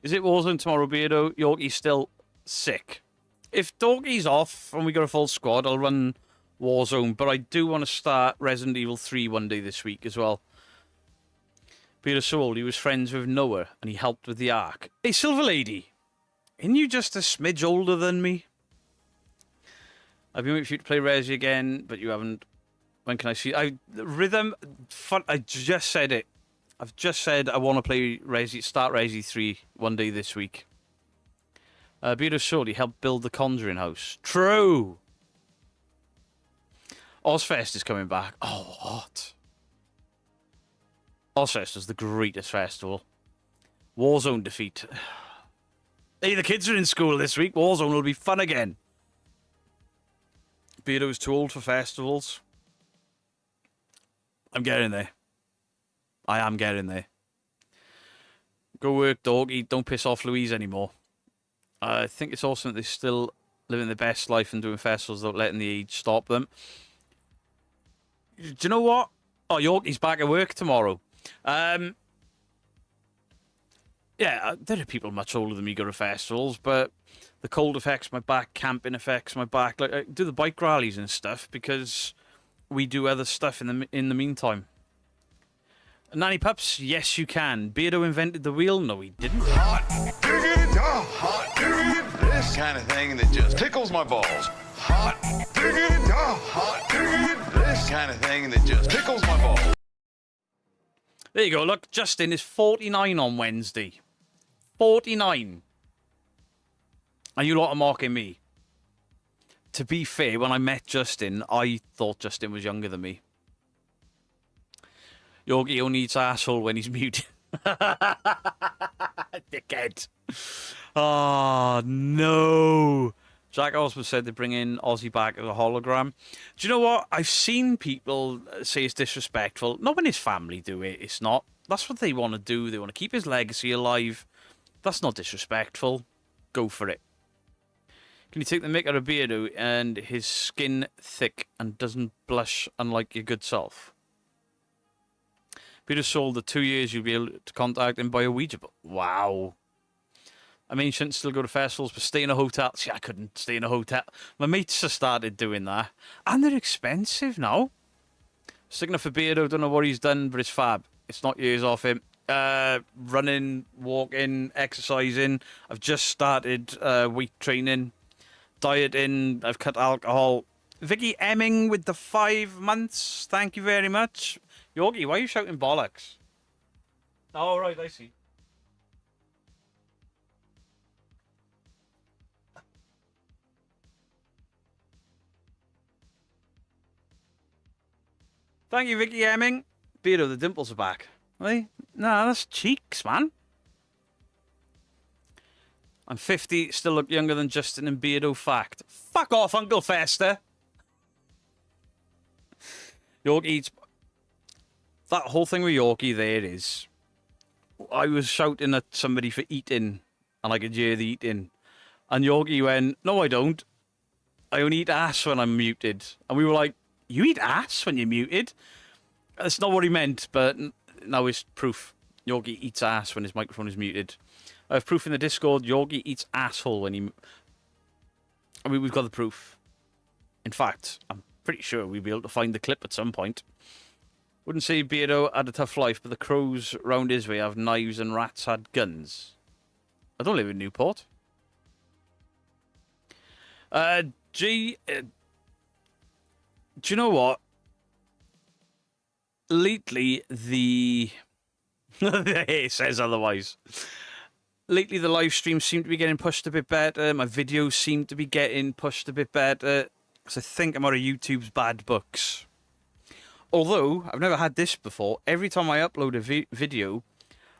Is it Warzone tomorrow, Beardo? Yorkie's still sick. If Dorky's off and we got a full squad, I'll run Warzone. But I do want to start Resident Evil 3 one day this week as well. Beardo's so old, he was friends with Noah and he helped with the Ark. Hey, Silver Lady, isn't you just a smidge older than me? I've been waiting for you to play Resi again, but you haven't. When can I see? Rhythm, fun. I just said it. I've just said I want to play Resi, start Resi 3 one day this week. Beardo Shorty helped build the Conjuring house. True. Ozfest is coming back. Oh, what? Ozfest is the greatest festival. Warzone defeat. Hey, the kids are in school this week. Warzone will be fun again. Beardo's too old for festivals. I'm getting there. I am getting there. Go work, doggy. Don't piss off Louise anymore. I think it's awesome that they're still living their best life and doing festivals without letting the age stop them. Do you know what? Oh, Yorkie's back at work tomorrow. Yeah, there are people much older than me go to festivals, but the cold affects my back, camping affects my back. Like, I do the bike rallies and stuff because we do other stuff in the meantime. Nanny Pups, yes you can. Beardo invented the wheel? No, he didn't. Hot diggity, hot diggity, this kind of thing that just tickles my balls. Hot diggity, hot diggity, this kind of thing that just tickles my balls. There you go, look, Justin is 49 on Wednesday. 49. And you lot are mocking me. To be fair, when I met Justin, I thought Justin was younger than me. Yorkie only eats asshole when he's mute. Dickhead. Oh, no. Jack Osborne said they bring in Ozzy back as a hologram. Do you know what? I've seen people say it's disrespectful. Not when his family do it. It's not. That's what they want to do. They want to keep his legacy alive. That's not disrespectful. Go for it. Can you take the mick out of Beardo and his skin thick and doesn't blush unlike your good self? Beardo sold the 2 years you'll be able to contact him by a Ouija board. Wow. I mean, you shouldn't still go to festivals, but stay in a hotel. See, I couldn't stay in a hotel. My mates have started doing that. And they're expensive now. Sticking up for Beardo, don't know what he's done, but it's fab. It's not years off him. Running, walking, exercising. I've just started weight training, dieting. I've cut alcohol. Vicky Emming with the 5 months. Thank you very much. Yorkie, why are you shouting bollocks? Oh, right, I see. Thank you, Vicky Hemming. Beardo, the dimples are back. Hey? Nah, that's cheeks, man. I'm 50, still look younger than Justin and Beardo. Fact. Fuck off, Uncle Fester. Yorkie eats... That whole thing with Yorkie there is... I was shouting at somebody for eating, and I could hear the eating. And Yorkie went, no, I don't. I only eat ass when I'm muted. And we were like, you eat ass when you're muted? That's not what he meant, but now it's proof. Yorkie eats ass when his microphone is muted. I have proof in the Discord. Yorkie eats asshole when he... I mean, we've got the proof. In fact, I'm pretty sure we'll be able to find the clip at some point. Wouldn't say Beardo had a tough life, but the crows round his way have knives and rats had guns. I don't live in Newport. Do you know what? Lately, it says otherwise. Lately, the live streams seem to be getting pushed a bit better. My videos seem to be getting pushed a bit better. Because I think I'm out of YouTube's bad books. Although, I've never had this before. Every time I upload a video,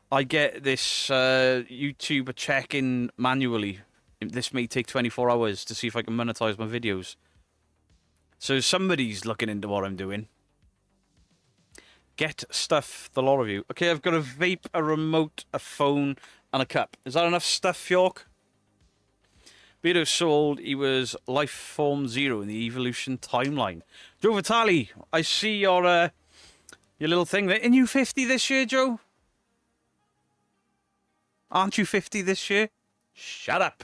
I get this YouTuber check-in manually. This may take 24 hours to see if I can monetize my videos. So somebody's looking into what I'm doing. Get stuff, the lot of you. Okay, I've got a vape, a remote, a phone, and a cup. Is that enough stuff, York? Beardo's so old, he was life form 0 in the evolution timeline. Joe Vitale, I see your little thing there. Are you 50 this year, Joe? Aren't you 50 this year? Shut up.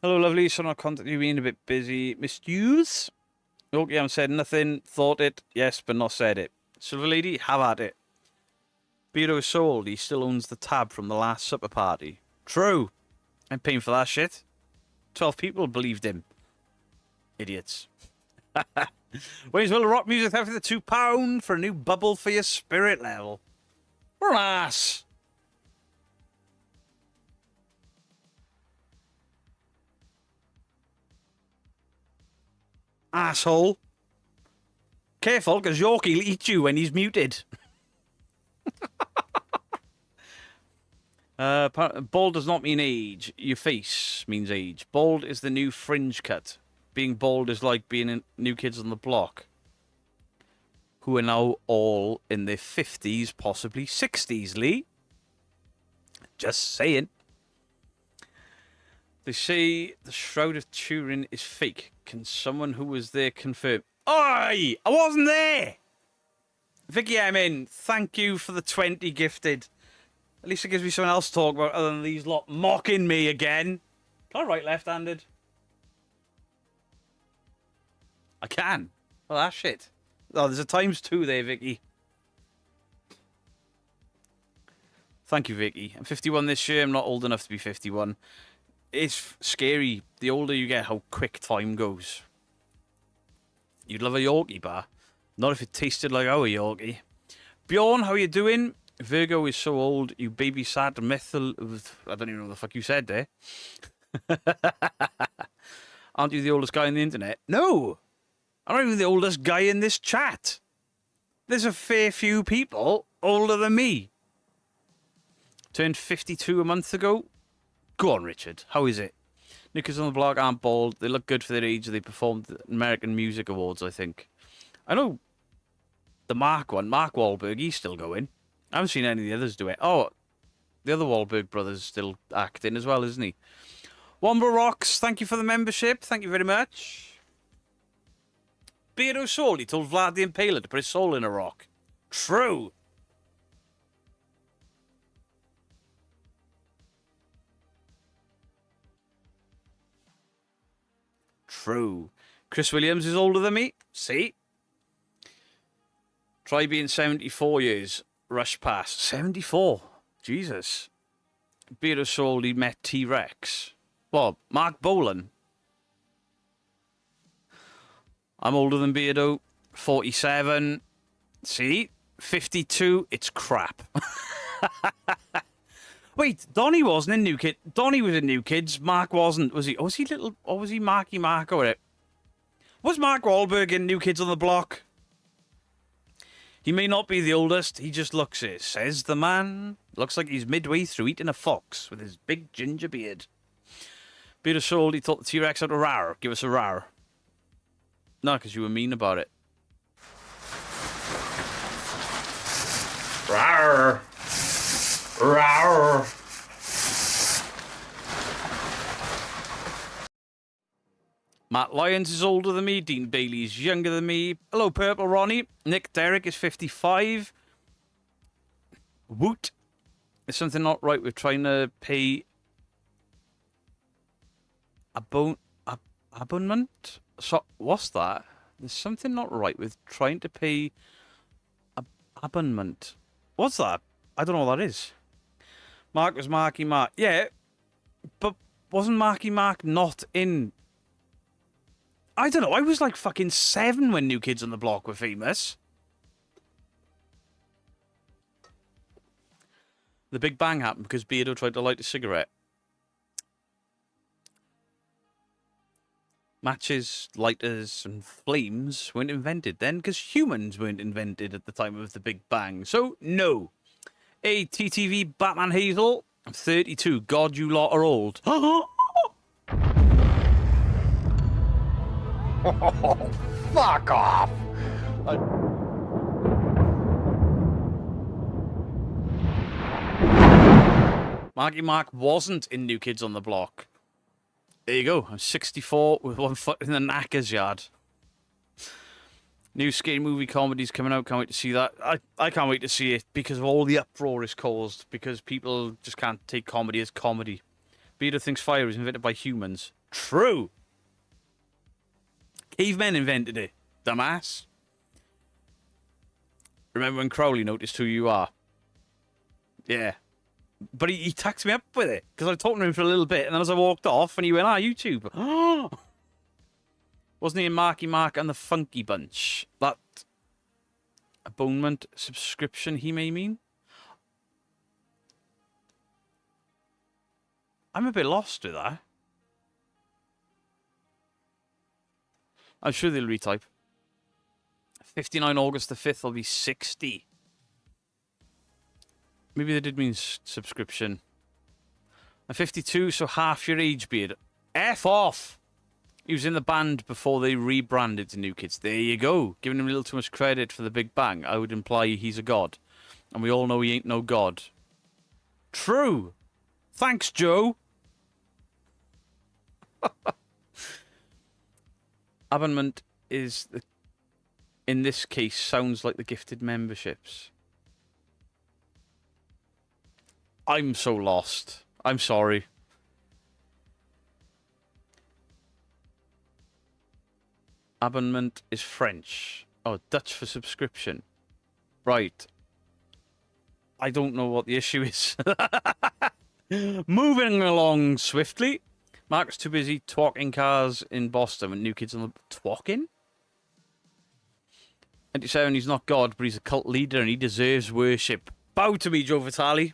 Hello, lovely. So not contact you being a bit busy. Missed yous? Okay, I haven't said nothing. Thought it. Yes, but not said it. Silver Lady, have at it. Beardo is so old, he still owns the tab from the last supper party. True. I'm paying for that shit. 12 people believed him. Idiots. Where's Will Rock Music after the £2 for a new bubble for your spirit level? What an ass. Asshole. Careful, because Yorkie will eat you when he's muted. Bald does not mean age. Your face means age. Bald is the new fringe cut. Being bald is like being in New Kids on the Block, who are now all in their 50s, possibly 60s, Lee. Just saying. They say the Shroud of Turin is fake. Can someone who was there confirm? Oi! I wasn't there! Vicky, I'm in. Thank you for the 20 gifted. At least it gives me something else to talk about other than these lot mocking me again. Can I write left-handed? I can. Well, that's shit. Oh, there's a ×2 there, Vicky. Thank you, Vicky. I'm 51 this year. I'm not old enough to be 51. It's scary. The older you get, how quick time goes. You'd love a Yorkie bar. Not if it tasted like our Yorkie. Bjorn, how you doing? Virgo is so old, you babysat methyl... I don't even know what the fuck you said there. Aren't you the oldest guy on the internet? No! I'm not even the oldest guy in this chat. There's a fair few people older than me. Turned 52 a month ago. Go on, Richard. How is it? New Kids on the Block aren't bald. They look good for their age. They performed the American Music Awards, I think. I know the Mark one, Mark Wahlberg, he's still going. I haven't seen any of the others do it. Oh, the other Wahlberg brother's still acting as well, isn't he? Wombo Rocks, thank you for the membership. Thank you very much. Beardo Soul, he told Vlad the Impaler to put his soul in a rock. True. True. Chris Williams is older than me. See? Try being 74 years. Rush past. 74. Jesus. Beardo Soul, he met T-Rex. What? Mark Bolan. I'm older than Beardo. 47. See? 52. It's crap. Wait, Donnie wasn't in New Kids. Donnie was in New Kids. Mark wasn't. Was he? Oh, was he little? Or was he Marky Mark or it? Was Mark Wahlberg in New Kids on the Block? He may not be the oldest. He just looks it. Says the man. Looks like he's midway through eating a fox with his big ginger beard. Beardo Soul, he thought the T-Rex had a rar. Give us a rar. No, because you were mean about it. Rar. Rawr. Matt Lyons is older than me. Dean Bailey's younger than me. Hello, Purple Ronnie. Nick Derrick is 55. Woot. There's something not right with trying to pay abonnement. So what's that? There's something not right with trying to pay abonnement. What's that? I don't know what that is. Mark was Marky Mark. Yeah, but wasn't Marky Mark not in? I don't know. I was like fucking 7 when New Kids on the Block were famous. The Big Bang happened because Beardo tried to light a cigarette. Matches, lighters, and flames weren't invented then because humans weren't invented at the time of the Big Bang. So, no. Hey, TTV Batman Hazel. I'm 32. God, you lot are old. Fuck off! Marky Mark wasn't in New Kids on the Block. There you go. I'm 64 with one foot in the knacker's yard. New scary movie comedies coming out. Can't wait to see that. I can't wait to see it because of all the uproar it's caused. Because people just can't take comedy as comedy. Beardo thinks fire was invented by humans. True. Cavemen invented it. Dumbass. Remember when Crowley noticed who you are? Yeah. But he tacked me up with it because I was talking to him for a little bit, and then as I walked off, and he went, YouTube. Wasn't he in Marky Mark and the Funky Bunch? That abonnement subscription he may mean? I'm a bit lost with that. I'm sure they'll retype. 59 August the 5th will be 60. Maybe they did mean subscription. I'm 52, so half your age, Beard. F off! He was in the band before they rebranded to New Kids. There you go. Giving him a little too much credit for the Big Bang. I would imply he's a god. And we all know he ain't no god. True. Thanks, Joe. Abonnement is, in this case, sounds like the gifted memberships. I'm so lost. I'm sorry. Abonnement is French. Oh, Dutch for subscription. Right. I don't know what the issue is. Moving along swiftly. Mark's too busy twalking cars in Boston and New Kids on the... Twalking? 97, he's not God, but he's a cult leader and he deserves worship. Bow to me, Joe Vitale.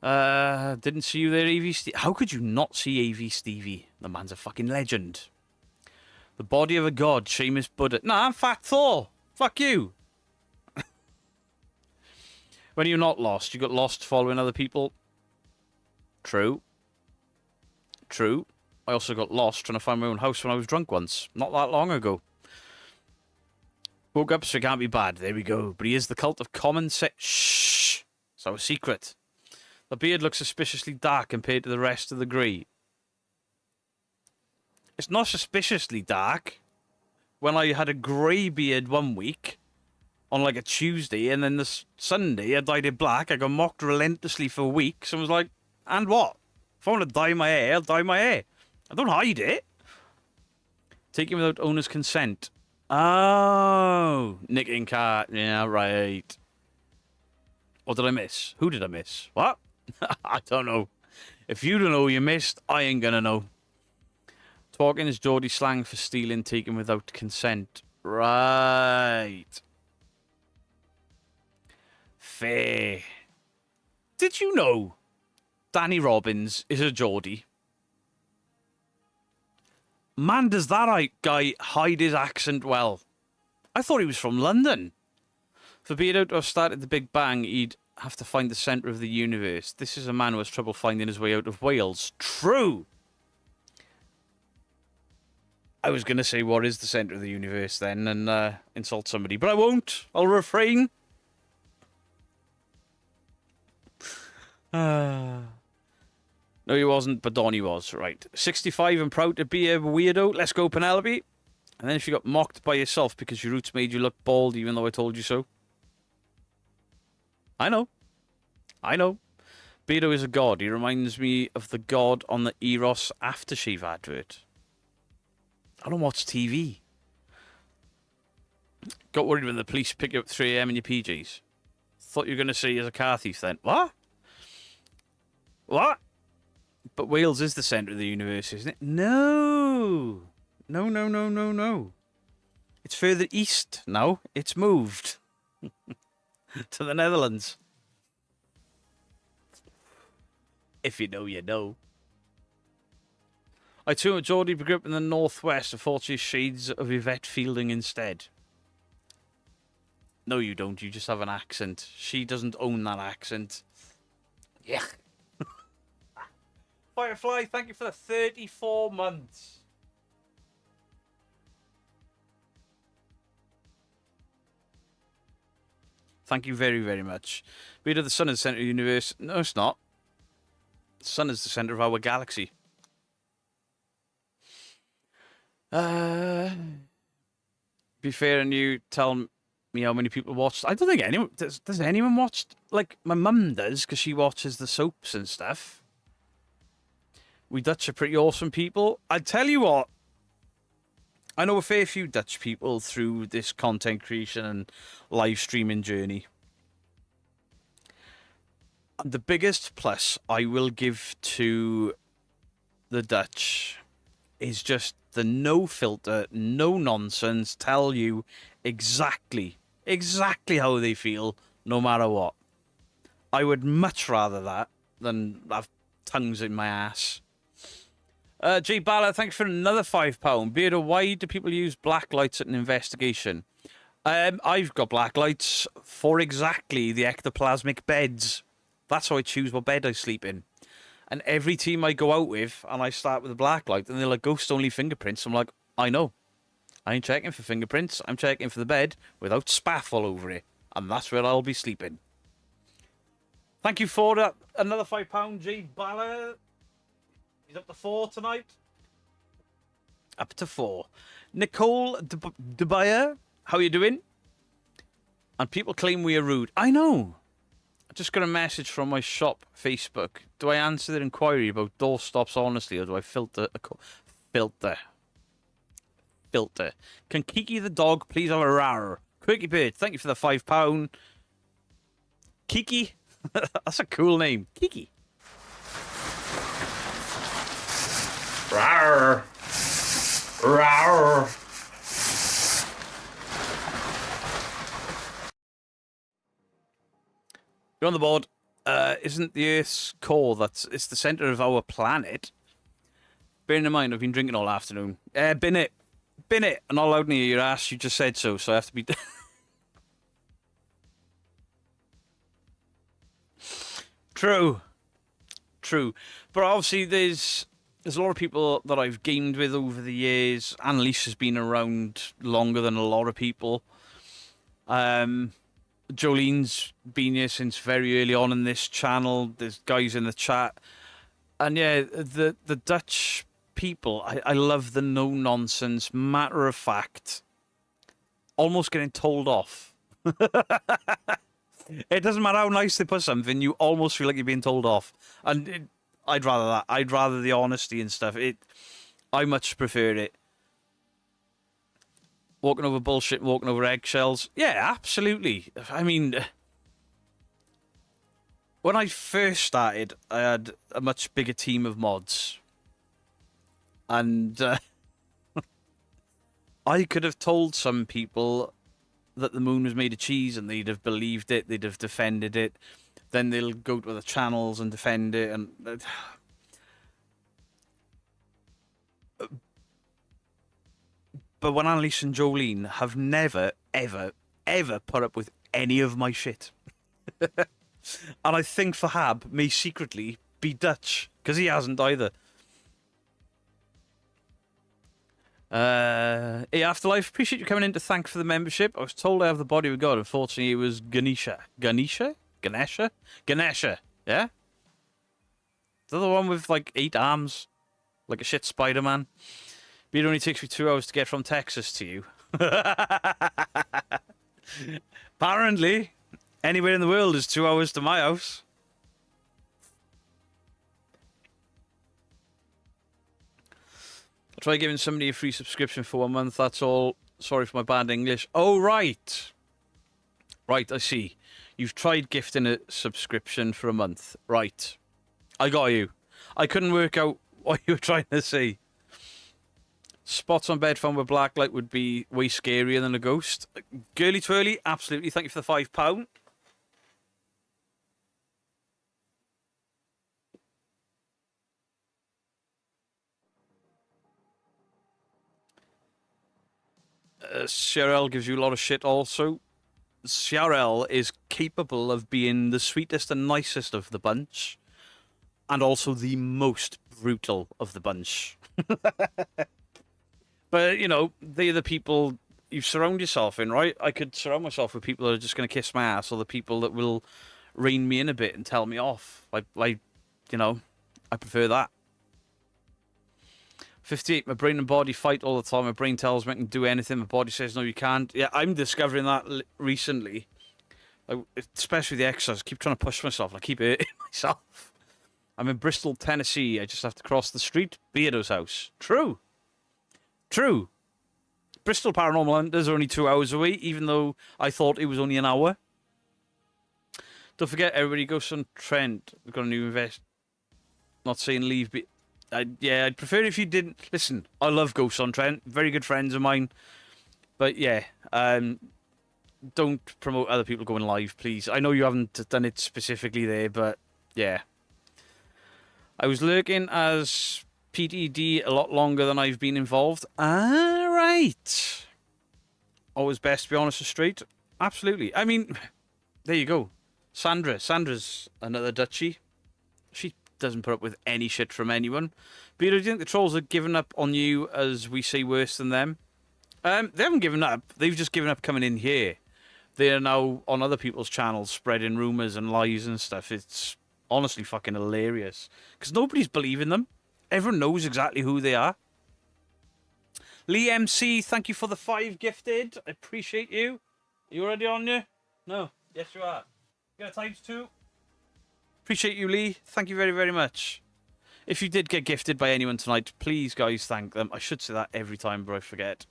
Didn't see you there, AV Stevie. How could you not see AV Stevie? The man's a fucking legend. The body of a god, Seamus Buddha. Nah, I'm Fat Thor. Fuck you. When you're not lost, you got lost following other people. True. True. I also got lost trying to find my own house when I was drunk once. Not that long ago. Woke up so it can't be bad. There we go. But he is the cult of common sense. Shh. It's our secret. The beard looks suspiciously dark compared to the rest of the grey. It's not suspiciously dark. When I had a grey beard one week, on like a Tuesday, and then this Sunday I dyed it black, I got mocked relentlessly for weeks, and was like, and what? If I want to dye my hair, I'll dye my hair. I don't hide it. Taken without owner's consent. Oh, nicking car. Yeah, right. What did I miss? Who did I miss? What? I don't know. If you don't know you missed, I ain't gonna know. Talking is Geordie slang for stealing taken without consent. Right. Fair. Did you know Danny Robbins is a Geordie? Man, does that guy hide his accent well. I thought he was from London. For Beardo to have started the Big Bang, he'd have to find the centre of the universe. This is a man who has trouble finding his way out of Wales. True! I was going to say, what is the centre of the universe then, and insult somebody, but I won't. I'll refrain. No, No, he wasn't, but Donnie was. Right. 65 and proud to be a weirdo. Let's go, Penelope. And then if you got mocked by yourself because your roots made you look bald even though I told you so. I know. I know. Beardo is a god. He reminds me of the god on the Eros aftershave advert. I don't watch TV. Got worried when the police pick you up at 3 a.m. in your PJs. Thought you were going to say you're a car thief then. What? What? But Wales is the centre of the universe, isn't it? No. No, no, no, no, no. It's further east now. It's moved to the Netherlands. If you know, you know. I too am Geordie, but grew up in the northwest. Unfortunately, shades of Yvette Fielding instead. No, you don't. You just have an accent. She doesn't own that accent. Yeah. Firefly, thank you for the 34 months. Thank you very, very much. Beard the sun is the centre of the universe. No, it's not. The sun is the centre of our galaxy. Be fair, and you tell me how many people watched. I don't think anyone does anyone watch. Like my mum does because she watches the soaps and stuff. We Dutch are pretty awesome people. I tell you what, I know a fair few Dutch people through this content creation and live streaming journey. The biggest plus I will give to the Dutch is just the no filter, no nonsense, tell you exactly how they feel, no matter what. I would much rather that than have tongues in my ass. J Ballard, thanks for another £5. Beardo, why do people use black lights at an investigation? I've got black lights for exactly the ectoplasmic beds. That's how I choose what bed I sleep in. And every team I go out with, and I start with a black light, and they're like, ghost-only fingerprints. I'm like, I know. I ain't checking for fingerprints. I'm checking for the bed without spaff all over it. And that's where I'll be sleeping. Thank you for that. Another £5, J Ballard. He's up to 4 tonight. Up to 4. Nicole Debayer, how you doing? And people claim we are rude. I know. I just got a message from my shop Facebook. Do I answer their inquiry about doorstops honestly, or do I filter? Filter. Can Kiki the dog please have a rar? Quirky Bird, thank you for the £5. Kiki? That's a cool name. Kiki. Rar. Rar. You're on the board. Isn't the Earth's core it's the centre of our planet? Bearing in mind, I've been drinking all afternoon. Bin it. I'm not allowed near your ass. You just said so, so I have to be. True. But obviously, there's a lot of people that I've gamed with over the years. Annalise has been around longer than a lot of people. Jolene's been here since very early on in this channel. There's guys in the chat. And yeah, the Dutch people, I love the no-nonsense, matter-of-fact, almost getting told off. It doesn't matter how nice they put something, you almost feel like you're being told off. And I'd rather that. I'd rather the honesty and stuff. I much prefer it. Walking over bullshit, walking over eggshells. Yeah, absolutely. I mean, when I first started, I had a much bigger team of mods. And I could have told some people that the moon was made of cheese and they'd have believed it, they'd have defended it. Then they'll go to the channels and defend it. And but when Annalise and Jolene have never, ever, ever put up with any of my shit. And I think Fahab may secretly be Dutch, because he hasn't either. Hey, Afterlife, appreciate you coming in to thank for the membership. I was told I have the body of God. Unfortunately, it was Ganesha, yeah? The other one with like 8 arms, like a shit Spider-Man. But it only takes me 2 hours to get from Texas to you. Apparently, anywhere in the world is 2 hours to my house. I'll try giving somebody a free subscription for 1 month, that's all. Sorry for my bad English. Oh, right. Right, I see. You've tried gifting a subscription for a month. Right. I got you. I couldn't work out what you were trying to say. Spots on bed found with blacklight would be way scarier than a ghost. Girly twirly, absolutely. Thank you for the £5. Cheryl gives you a lot of shit also. Cheryl is capable of being the sweetest and nicest of the bunch, and also the most brutal of the bunch. But, you know, they're the people you surround yourself in, right? I could surround myself with people that are just going to kiss my ass, or the people that will rein me in a bit and tell me off. I prefer that. 58, my brain and body fight all the time. My brain tells me I can do anything. My body says, no, you can't. Yeah, I'm discovering that recently. Especially the exercise. I keep trying to push myself. I keep hurting myself. I'm in Bristol, Tennessee. I just have to cross the street. Beardo's house. True. Bristol Paranormal Hunters are only 2 hours away, even though I thought it was only an hour. Don't forget, everybody goes on Trent. We've got a new invest. Not saying leave, but I'd prefer if you didn't. Listen, I love Ghosts on Trent. Very good friends of mine. But yeah, don't promote other people going live, please. I know you haven't done it specifically there, but yeah. I was lurking as PTD a lot longer than I've been involved. All right. Always best to be honest and straight. Absolutely. I mean, there you go. Sandra's another Dutchie. She doesn't put up with any shit from anyone. But do you think the trolls have given up on you as we say worse than them? They haven't given up. They've just given up coming in here. They are now on other people's channels spreading rumours and lies and stuff. It's honestly fucking hilarious. Because nobody's believing them. Everyone knows exactly who they are. Lee MC, thank you for the 5 gifted. I appreciate you. Are you already on you? No. Yes, you are. You got a ×2. Appreciate you, Lee. Thank you very, very much. If you did get gifted by anyone tonight, please, guys, thank them. I should say that every time, but I forget.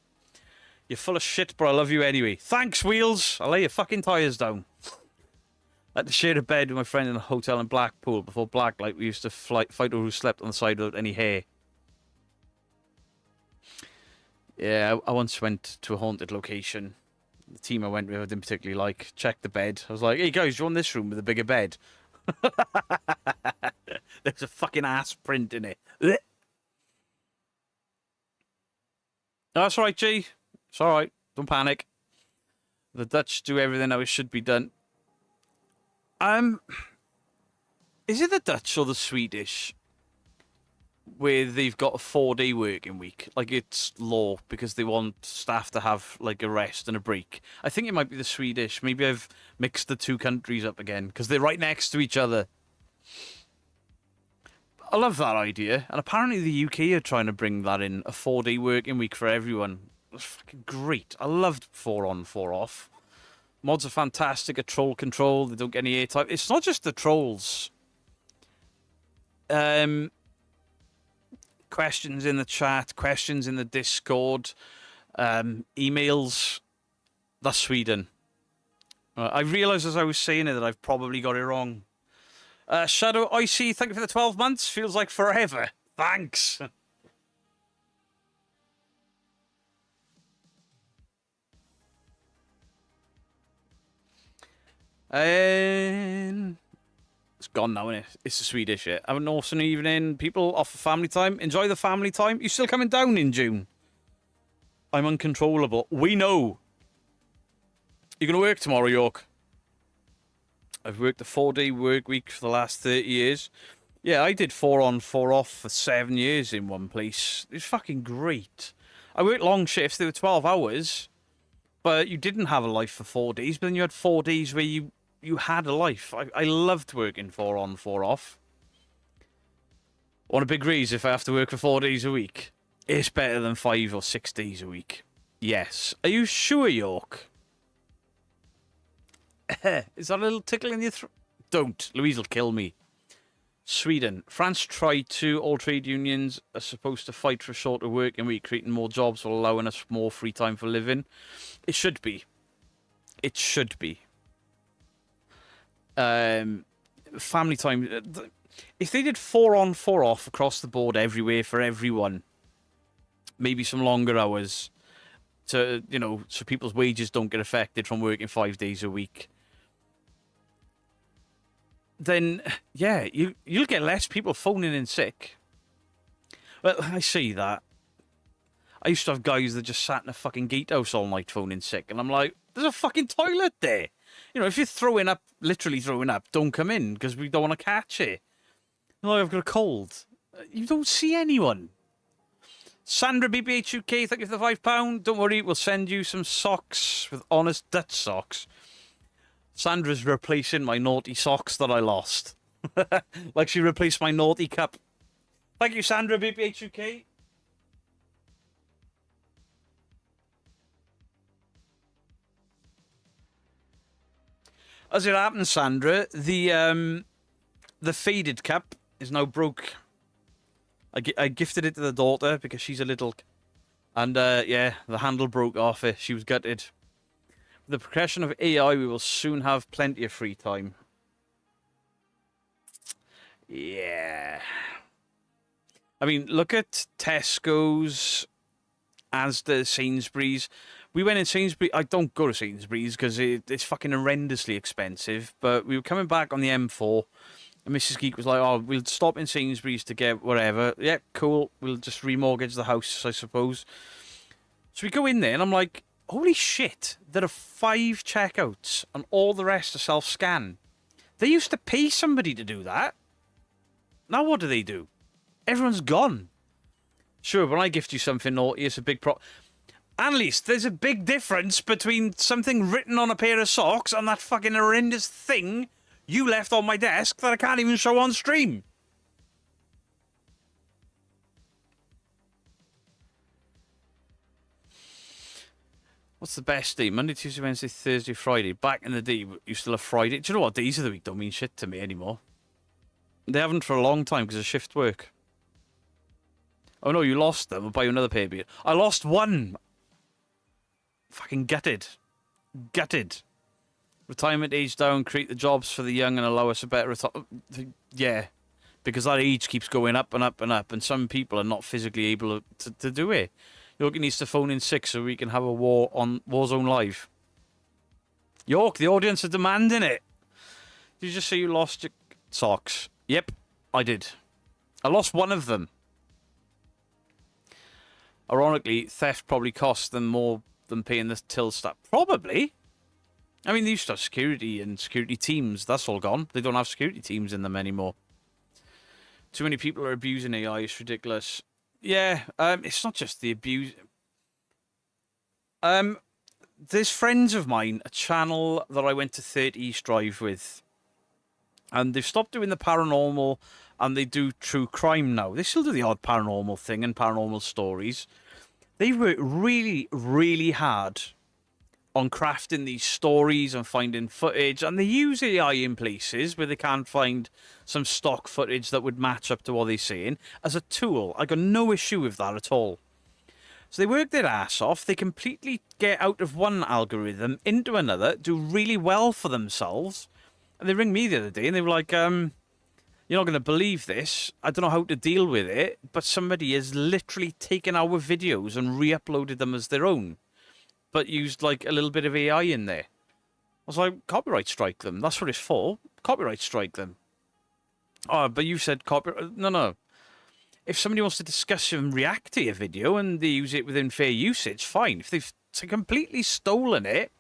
You're full of shit, but I love you anyway. Thanks, Wheels. I'll lay your fucking tyres down. I had to share a bed with my friend in a hotel in Blackpool. Before Blacklight, we used to fight over who slept on the side without any hair. Yeah, I once went to a haunted location. The team I went with I didn't particularly like. Checked the bed. I was like, hey, guys, you want this room with a bigger bed? There's a fucking ass print in it. No, that's all right, G. It's all right. Don't panic. The Dutch do everything how it should be done. Is it the Dutch or the Swedish where they've got a 4-day working week? Like, it's law because they want staff to have, like, a rest and a break. I think it might be the Swedish. Maybe I've mixed the two countries up again because they're right next to each other. I love that idea. And apparently the UK are trying to bring that in, a 4-day working week for everyone. That's fucking great. I loved 4 on, 4 off. Mods are fantastic at troll control. They don't get any airtime. It's not just the trolls. Questions in the chat, questions in the Discord, emails. That's Sweden. I realised as I was saying it that I've probably got it wrong. Shadow Icy, thank you for the 12 months. Feels like forever. Thanks. It's gone now, isn't it? It's the Swedish shit. Have an awesome evening. People off for family time. Enjoy the family time. You still coming down in June? I'm uncontrollable. We know. You're going to work tomorrow, York? I've worked a 4-day work week for the last 30 years. Yeah, I did 4 on, 4 off for 7 years in one place. It was fucking great. I worked long shifts. They were 12 hours. But you didn't have a life for 4 days. But then you had 4 days where you had a life. I loved working 4 on, 4 off. Want a big raise if I have to work for 4 days a week? It's better than 5 or 6 days a week. Yes. Are you sure, York? Is that a little tickle in your throat? Don't. Louise will kill me. Sweden. France tried to. All trade unions are supposed to fight for a shorter working week, creating more jobs while allowing us more free time for living. It should be. It should be. Family time. If they did 4 on, 4 off across the board everywhere for everyone, maybe some longer hours to, you know, so people's wages don't get affected from working 5 days a week, then yeah, you'll get less people phoning in sick. Well, I say that. I used to have guys that just sat in a fucking gatehouse all night phoning sick, and I'm like, there's a fucking toilet there. You know, if you're throwing up, literally throwing up, don't come in because we don't want to catch it. No, I've got a cold. You don't see anyone. Sandra BBHUK, thank you for the £5. Don't worry, we'll send you some socks with honest Dutch socks. Sandra's replacing my naughty socks that I lost. Like she replaced my naughty cup. Thank you, Sandra BBHUK. As it happens, Sandra, the faded cup is now broke. I gifted it to the daughter because she's a little... And, yeah, the handle broke off it. She was gutted. With the progression of AI, we will soon have plenty of free time. Yeah. I mean, look at Tesco's, Asda, Sainsbury's. We went in Sainsbury's. I don't go to Sainsbury's because it's fucking horrendously expensive. But we were coming back on the M4. And Mrs. Geek was like, oh, we'll stop in Sainsbury's to get whatever. Yeah, cool. We'll just remortgage the house, I suppose. So we go in there, and I'm like, holy shit, there are 5 checkouts, and all the rest are self-scan. They used to pay somebody to do that. Now what do? Everyone's gone. Sure, when I gift you something naughty, it's a big Annalise, there's a big difference between something written on a pair of socks and that fucking horrendous thing you left on my desk that I can't even show on stream. What's the best day? Monday, Tuesday, Wednesday, Thursday, Friday. Back in the day, you still have Friday. Do you know what? Days of the week don't mean shit to me anymore. They haven't for a long time because of shift work. Oh no, you lost them. I'll buy you another pair of beer. I lost one. Fucking gutted. Gutted. Retirement age down, create the jobs for the young and allow us a better yeah, because that age keeps going up and up and up, and some people are not physically able to do it. York needs to phone in sick so we can have a Warzone live. York, the audience are demanding it. Did you just say you lost your socks? Yep, I did. I lost one of them. Ironically, theft probably cost them more than paying the till staff. Probably. I mean, they used to have security and security teams. That's all gone. They don't have security teams in them anymore. Too many people are abusing AI. It's ridiculous. Yeah, it's not just the abuse. There's friends of mine, a channel that I went to 30 East Drive with, and they've stopped doing the paranormal, and they do true crime now. They still do the odd paranormal thing and paranormal stories. They work really, really hard on crafting these stories and finding footage, and they use AI in places where they can't find some stock footage that would match up to what they're saying as a tool. I got no issue with that at all. So they work their ass off, they completely get out of one algorithm into another, do really well for themselves, and they ring me the other day and they were like, you're not going to believe this, I don't know how to deal with it, but somebody has literally taken our videos and re-uploaded them as their own, but used like a little bit of AI in there. I was like, copyright strike them. That's what it's for. Copyright strike them. Oh, but you said copyright. No. If somebody wants to discuss and react to your video and they use it within fair usage, fine. If they've completely stolen it,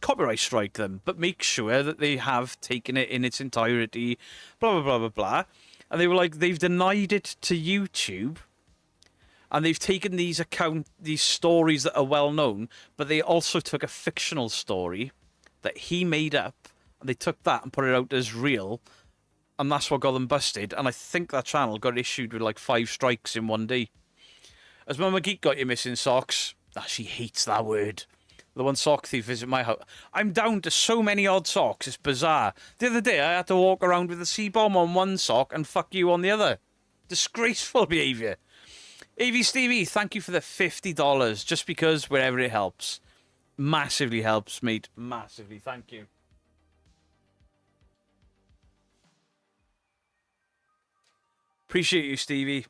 copyright strike them. But make sure that they have taken it in its entirety, blah, blah, blah, blah, blah. And they were like, they've denied it to YouTube. And they've taken these stories that are well known, but they also took a fictional story that he made up, and they took that and put it out as real, and that's what got them busted. And I think that channel got issued with like 5 strikes in one day. As Mama Geek got you missing socks. Ah, she hates that word. The one sock thief is at my house. I'm down to so many odd socks, it's bizarre. The other day I had to walk around with a C-bomb on one sock and fuck you on the other. Disgraceful behaviour. AV Stevie, thank you for the $50, just because wherever it helps. Massively helps, mate. Massively, thank you. Appreciate you, Stevie.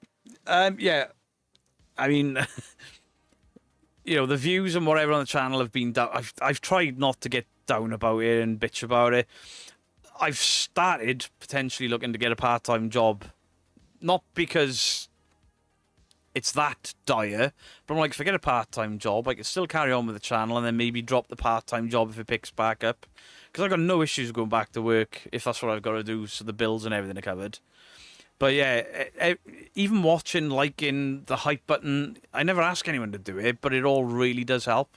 Yeah, I mean, you know, the views and whatever on the channel have been down. I've tried not to get down about it and bitch about it. I've started potentially looking to get a part-time job, not because it's that dire, but I'm like, if I get a part-time job, I can still carry on with the channel and then maybe drop the part-time job if it picks back up. Because I've got no issues going back to work if that's what I've got to do, so the bills and everything are covered. But yeah, even watching, liking, the hype button, I never ask anyone to do it, but it all really does help.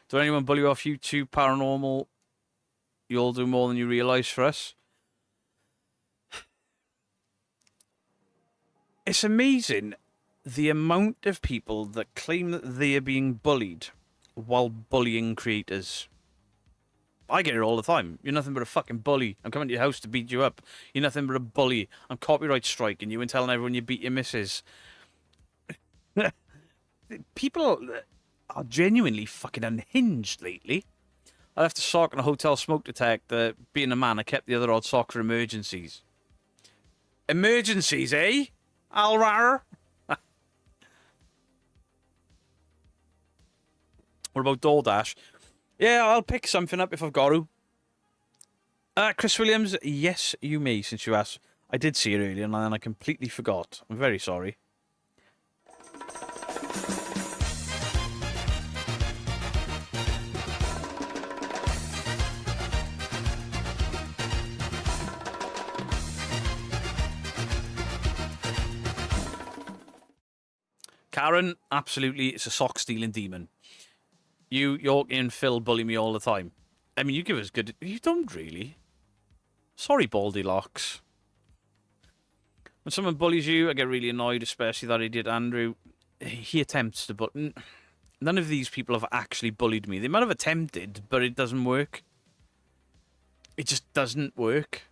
Do anyone bully you off YouTube, Paranormal? You all do more than you realise for us. It's amazing the amount of people that claim that they are being bullied while bullying creators. I get it all the time. You're nothing but a fucking bully. I'm coming to your house to beat you up. You're nothing but a bully. I'm copyright striking you and telling everyone you beat your missus. People are genuinely fucking unhinged lately. I left a sock in a hotel smoke detector. Being a man, I kept the other odd sock for emergencies. Emergencies, eh? Alrar? What about DoorDash? Yeah, I'll pick something up if I've got to. Chris Williams, yes, you may, since you asked. I did see it earlier, and I completely forgot. I'm very sorry. Karen, absolutely, it's a sock-stealing demon. You, Yorkie and Phil bully me all the time. I mean, you give us good... You don't really. Sorry, Baldy Locks. When someone bullies you, I get really annoyed, especially that idiot Andrew. He attempts to bully... None of these people have actually bullied me. They might have attempted, but it doesn't work. It just doesn't work.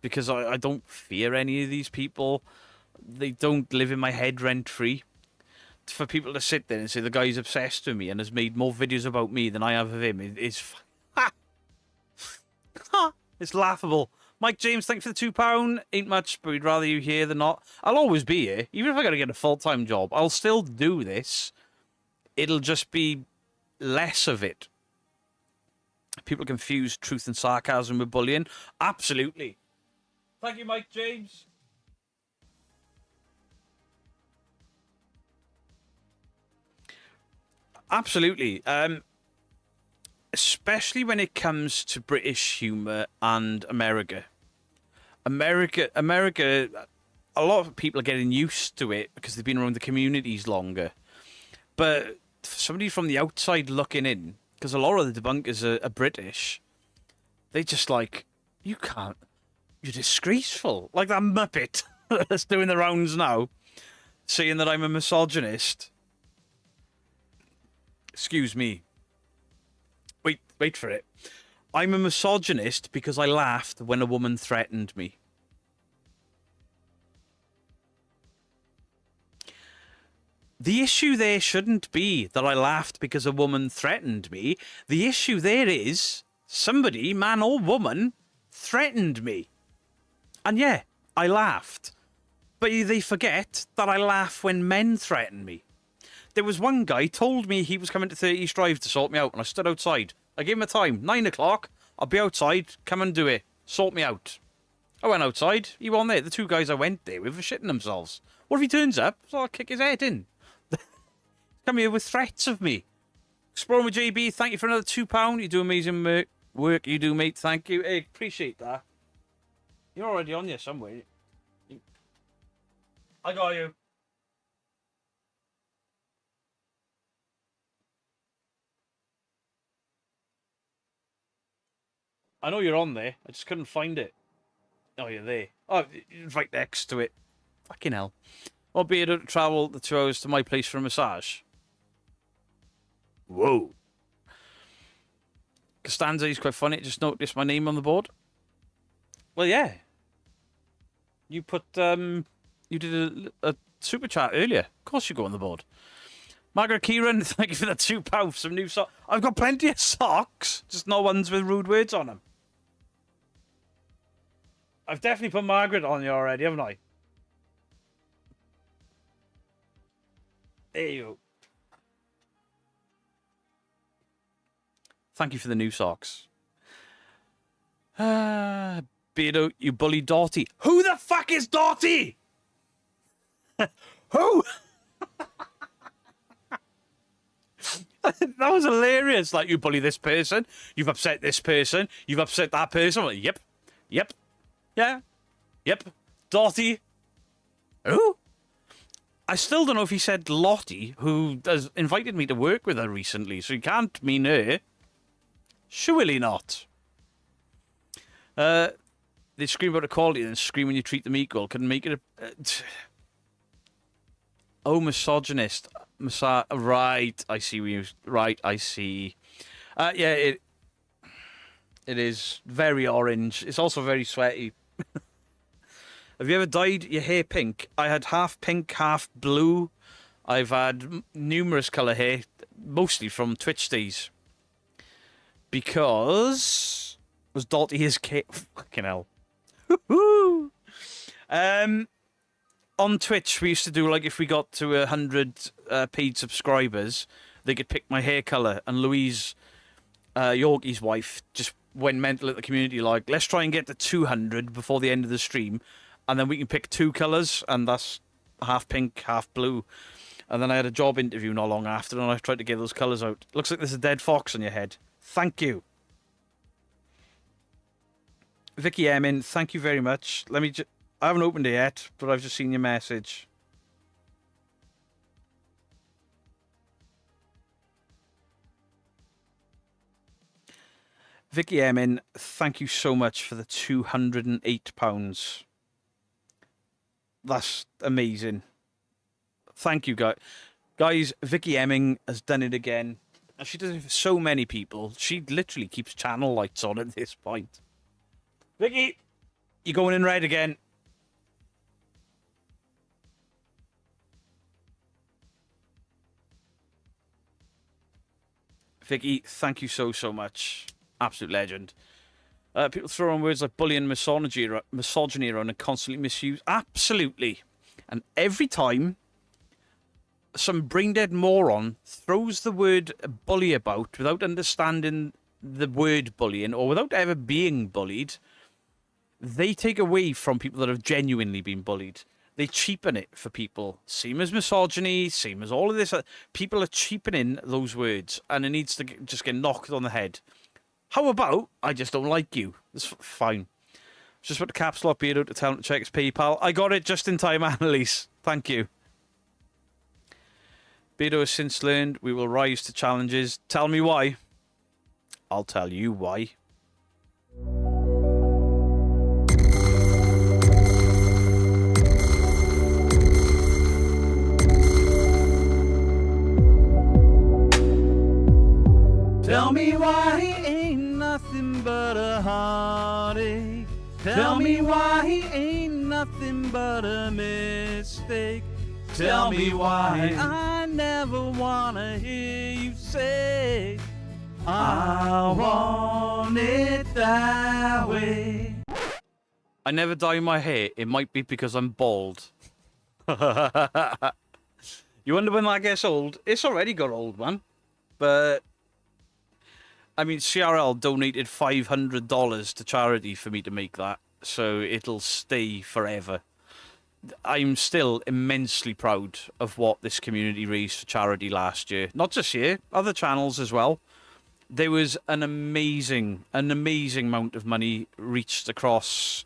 Because I don't fear any of these people. They don't live in my head rent-free. For people to sit there and say the guy's obsessed with me and has made more videos about me than I have of him, it's it's laughable. Mike James, thanks for the £2. Ain't much, but we'd rather you here than not. I'll always be here. Even if I got to get a full-time job, I'll still do this. It'll just be less of it. People confuse truth and sarcasm with bullying. Absolutely. Thank you, Mike James. Absolutely. Especially when it comes to British humour and America. America, a lot of people are getting used to it because they've been around the communities longer. But for somebody from the outside looking in, because a lot of the debunkers are British, they just like, you can't, you're disgraceful. Like that Muppet that's doing the rounds now, saying that I'm a misogynist. Excuse me. Wait for it. I'm a misogynist because I laughed when a woman threatened me. The issue there shouldn't be that I laughed because a woman threatened me. The issue there is somebody, man or woman, threatened me. And yeah, I laughed. But they forget that I laugh when men threaten me. There was one guy told me he was coming to 30 East Drive to sort me out, and I stood outside. I gave him a time, 9 o'clock. I'll be outside. Come and do it. Sort me out. I went outside. He wasn't there. The two guys I went there with were shitting themselves. What if he turns up? So I'll kick his head in. Come here with threats of me. Exploring with JB, thank you for another £2. You do amazing work. You do, mate. Thank you. Hey, appreciate that. You're already on there somewhere. I got you. I know you're on there. I just couldn't find it. Oh, you're there. Oh, right next to it. Fucking hell. Or be able to travel the 2 hours to my place for a massage. Whoa. Costanza is quite funny. Just noticed my name on the board. Well, yeah. You put, you did a super chat earlier. Of course you go on the board. Margaret Kieran, thank you for that £2 for some new socks. I've got plenty of socks, just no ones with rude words on them. I've definitely put Margaret on you already, haven't I? There you go. Thank you for the new socks. Beardo, you bully Doughty. Who the fuck is Doughty? Who? That was hilarious. Like, you bully this person, you've upset this person, you've upset that person. Like, yep. Yeah. Yep. Doughty. Who? I still don't know if he said Lottie, who has invited me to work with her recently, so he can't mean her. Surely not. They scream about equality and scream when you treat them equal. Couldn't make it a... Oh, misogynist. Right, I see where you... Right, I see. Yeah, it is very orange. It's also very sweaty. Have you ever dyed your hair pink? I had half pink, half blue. I've had numerous colour hair, mostly from Twitch days. Because... Was Doughty his kid? Fucking hell. On Twitch, we used to do, like, if we got to 100 paid subscribers, they could pick my hair colour. And Louise, Yorkie's wife, just went mental at the community, like, let's try and get to 200 before the end of the stream. And then we can pick 2 colours, and that's half pink, half blue. And then I had a job interview not long after, and I tried to get those colours out. Looks like there's a dead fox on your head. Thank you. Vicky Emin, thank you very much. Let me I haven't opened it yet, but I've just seen your message. Vicky Emin, thank you so much for the £208. That's amazing. Thank you, guys. Guys, Vicky Emming has done it again. And she does it for so many people. She literally keeps channel lights on at this point. Vicky, you're going in red again. Vicky, thank you so much. Absolute legend. People throw on words like bully and misogyny around and constantly misuse. Absolutely. And every time some brain-dead moron throws the word bully about without understanding the word bullying or without ever being bullied, they take away from people that have genuinely been bullied. They cheapen it for people. Same as misogyny, same as all of this. People are cheapening those words, and it needs to just get knocked on the head. How about, I just don't like you? That's fine. Just put the caps lock Beardo to tell him to check his PayPal. I got it just in time, Annalise. Thank you. Beardo has since learned we will rise to challenges. Tell me why. I'll tell you why. Tell me why he ain't nothing but a heartache. Tell me why he ain't nothing but a mistake. Tell me why I never wanna hear you say I want it that way. I never dye my hair. It might be because I'm bald. You wonder when that gets old? It's already got old, man. But I mean, CRL donated $500 to charity for me to make that, so it'll stay forever. I'm still immensely proud of what this community raised for charity last year. Not just here, other channels as well. There was an amazing amount of money reached across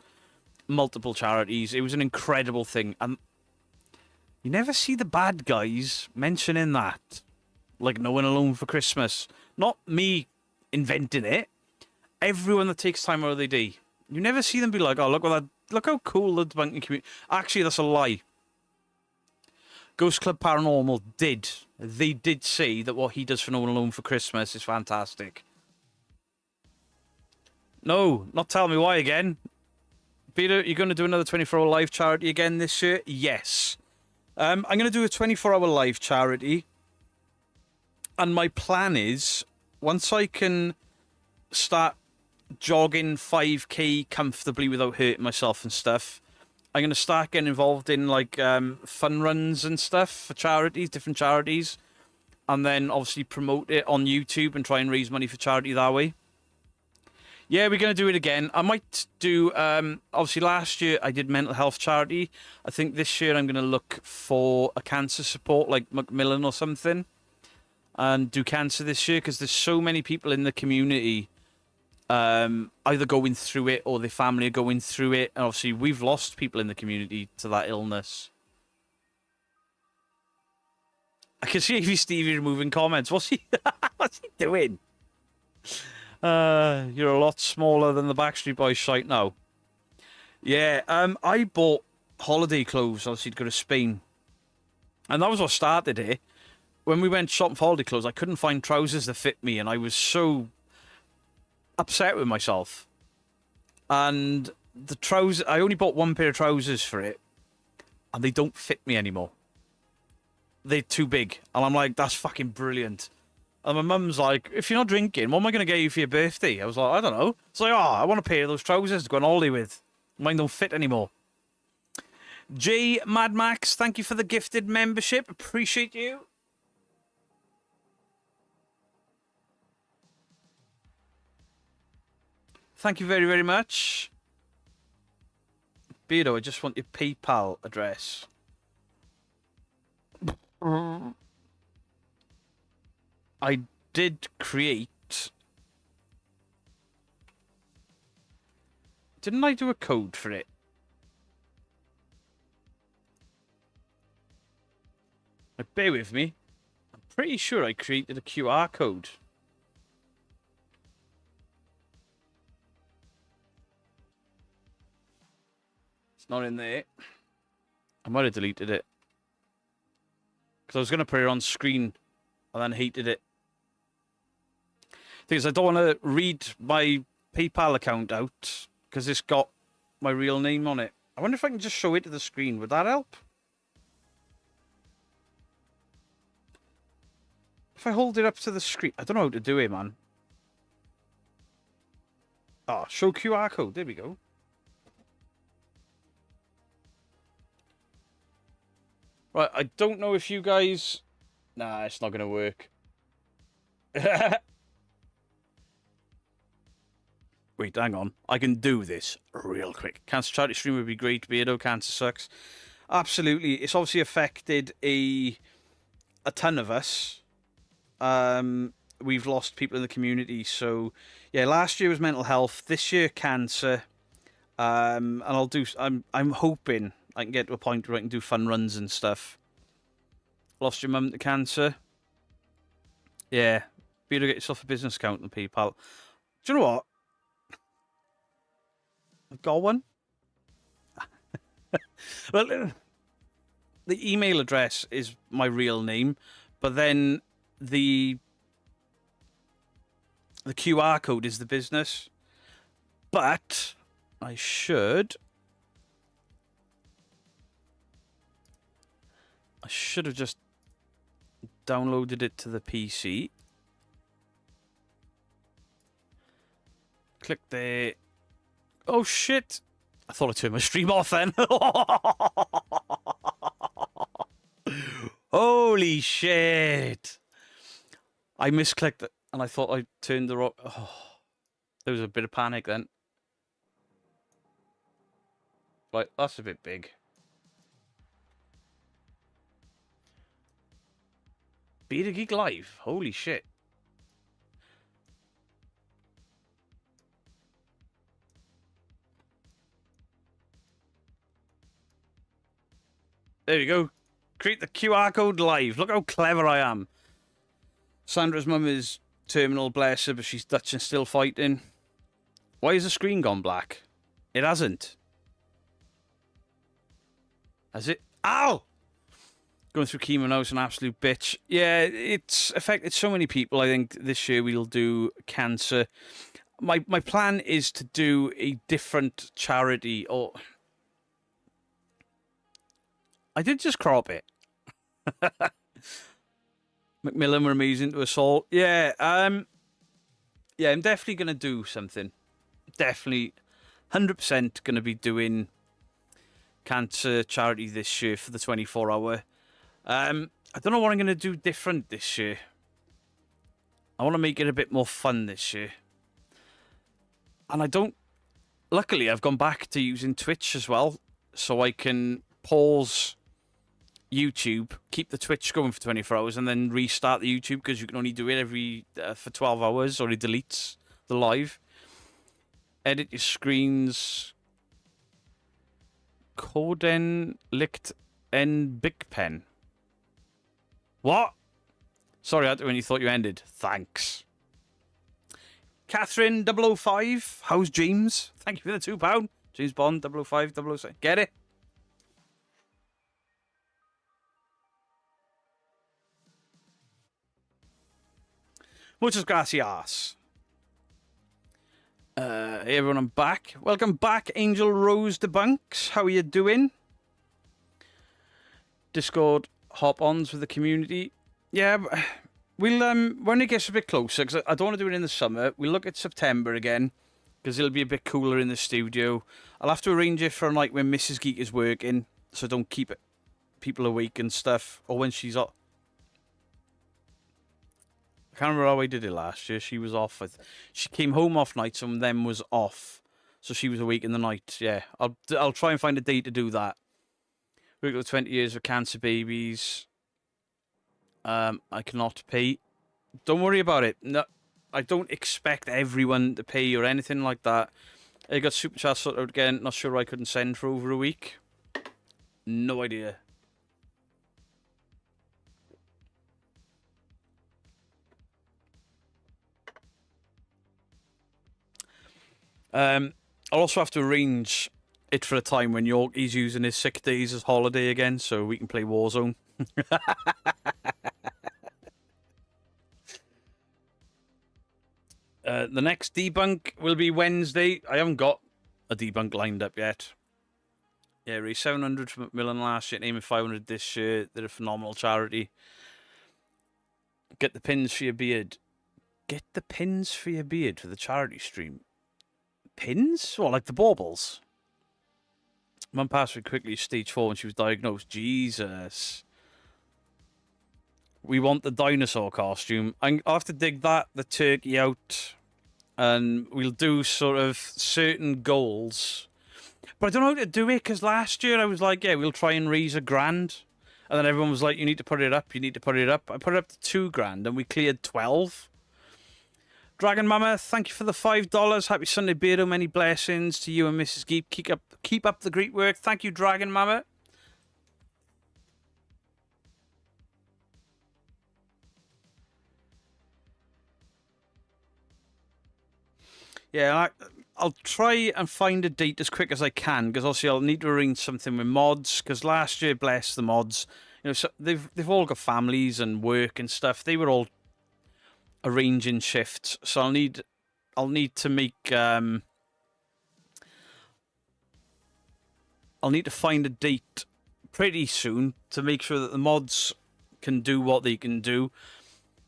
multiple charities. It was an incredible thing, and you never see the bad guys mentioning that. Like No One Alone for Christmas. Not me inventing it. Everyone that takes time out of their day. You never see them be like, oh, look what look how cool the debunking community. Actually, that's a lie. Ghost Club Paranormal did. They did say that what he does for No One Alone for Christmas is fantastic. No, not tell me why again. Peter, you're going to do another 24-hour live charity again this year? Yes. I'm going to do a 24-hour live charity. And my plan is, once I can start jogging 5k comfortably without hurting myself and stuff, I'm going to start getting involved in like fun runs and stuff for charities, different charities. And then obviously promote it on YouTube and try and raise money for charity that way. Yeah, we're going to do it again. I might do, obviously last year I did mental health charity. I think this year I'm going to look for a cancer support like Macmillan or something. And do cancer this year because there's so many people in the community either going through it or their family are going through it. And obviously we've lost people in the community to that illness. I can see AV Stevie removing comments. What's he doing? You're a lot smaller than the Backstreet Boys site now. Yeah, I bought holiday clothes, obviously, to go to Spain. And that was what started it. When we went shopping for holiday clothes, I couldn't find trousers that fit me, and I was so upset with myself. And the trousers, I only bought one pair of trousers for it, and they don't fit me anymore. They're too big. And I'm like, that's fucking brilliant. And my mum's like, if you're not drinking, what am I going to get you for your birthday? I was like, I don't know. It's like, I want a pair of those trousers to go on holiday with. Mine don't fit anymore. J Mad Max, thank you for the gifted membership. Appreciate you. Thank you very, very much. Beardo, I just want your PayPal address. I did create... Didn't I do a code for it? Bear with me. I'm pretty sure I created a QR code. It's not in there. I might have deleted it. Because I was going to put it on screen and then hated it. Thing is, I don't want to read my PayPal account out because it's got my real name on it. I wonder if I can just show it to the screen. Would that help? If I hold it up to the screen. I don't know how to do it, man. Oh, show QR code. There we go. Right, I don't know if you guys... Nah, it's not going to work. Wait, hang on. I can do this real quick. Cancer charity stream would be great. Beardo, cancer sucks. Absolutely. It's obviously affected a ton of us. We've lost people in the community. So, yeah, last year was mental health. This year, cancer. And I'll do... I'm hoping I can get to a point where I can do fun runs and stuff. Lost your mum to cancer. Yeah. Beardo, get yourself a business account on PayPal. Do you know what? I've got one. Well, the email address is my real name, but then the QR code is the business. But I should have just downloaded it to the PC. Click there. Oh shit! I thought I turned my stream off then. Holy shit! I misclicked it and I thought I turned the wrong... Oh, there was a bit of panic then. Right, that's a bit big. Bearded Geek Live. Holy shit. There you go. Create the QR code live. Look how clever I am. Sandra's mum is terminal, bless her, but she's Dutch and still fighting. Why has the screen gone black? It hasn't. Has it? Ow! Going through chemo now is an absolute bitch. Yeah, it's affected so many people. I think this year we'll do cancer. My plan is to do a different charity. Or I did just crop it. Macmillan were amazing to us all. Yeah, yeah, I'm definitely gonna do something. Definitely, 100% gonna be doing cancer charity this year for the 24-hour. I don't know what I'm gonna do different this year. I want to make it a bit more fun this year. And I don't... Luckily, I've gone back to using Twitch as well, so I can pause YouTube, keep the Twitch going for 24 hours, and then restart the YouTube, because you can only do it for 12 hours, or it deletes the live. Edit your screens. Coden licked en Big Pen. What? Sorry, I when you thought you ended. Thanks. Catherine 005. How's James? Thank you for the £2. James Bond 005 006. Get it? Muchas gracias. Hey everyone, I'm back. Welcome back, Angel Rose Debunks. How are you doing? Discord hop-ons with the community. Yeah, we'll when it gets a bit closer, because I don't want to do it in the summer. We'll look at September again, because it'll be a bit cooler in the studio. I'll have to arrange it for a night when Mrs. Geek is working, so don't keep people awake and stuff, or when she's off. I can't remember how I did it last year. She was off. She came home off nights and then was off, so she was awake in the night. Yeah, I'll try and find a day to do that. We've got 20 years of cancer babies. I cannot pay. Don't worry about it. No, I don't expect everyone to pay or anything like that. I got super chat sorted out again. Not sure why I couldn't send for over a week. No idea. I'll also have to arrange it for a time when he's using his sick days as holiday again, so we can play Warzone. The next debunk will be Wednesday. I haven't got a debunk lined up yet. Yeah, raised 700 from Macmillan last year, aiming 500 this year. They're a phenomenal charity. Get the pins for your beard. Get the pins for your beard for the charity stream. Pins? What, like the baubles? Mum passed away quickly, stage 4, when she was diagnosed. Jesus. We want the dinosaur costume. I'll have to dig the turkey out, and we'll do sort of certain goals. But I don't know how to do it, because last year I was like, yeah, we'll try and raise £1,000. And then everyone was like, you need to put it up, you need to put it up. I put it up to £2,000, and we cleared 12. Dragon Mama, thank you for the $5. Happy Sunday, Beardo. Many blessings to you and Mrs. Geep. Keep up the great work. Thank you, Dragon Mama. Yeah, I'll try and find a date as quick as I can, because obviously I'll need to arrange something with mods, because last year, bless the mods, you know, so they've all got families and work and stuff. They were all arranging shifts, so I'll need to make I'll need to find a date pretty soon to make sure that the mods can do what they can do,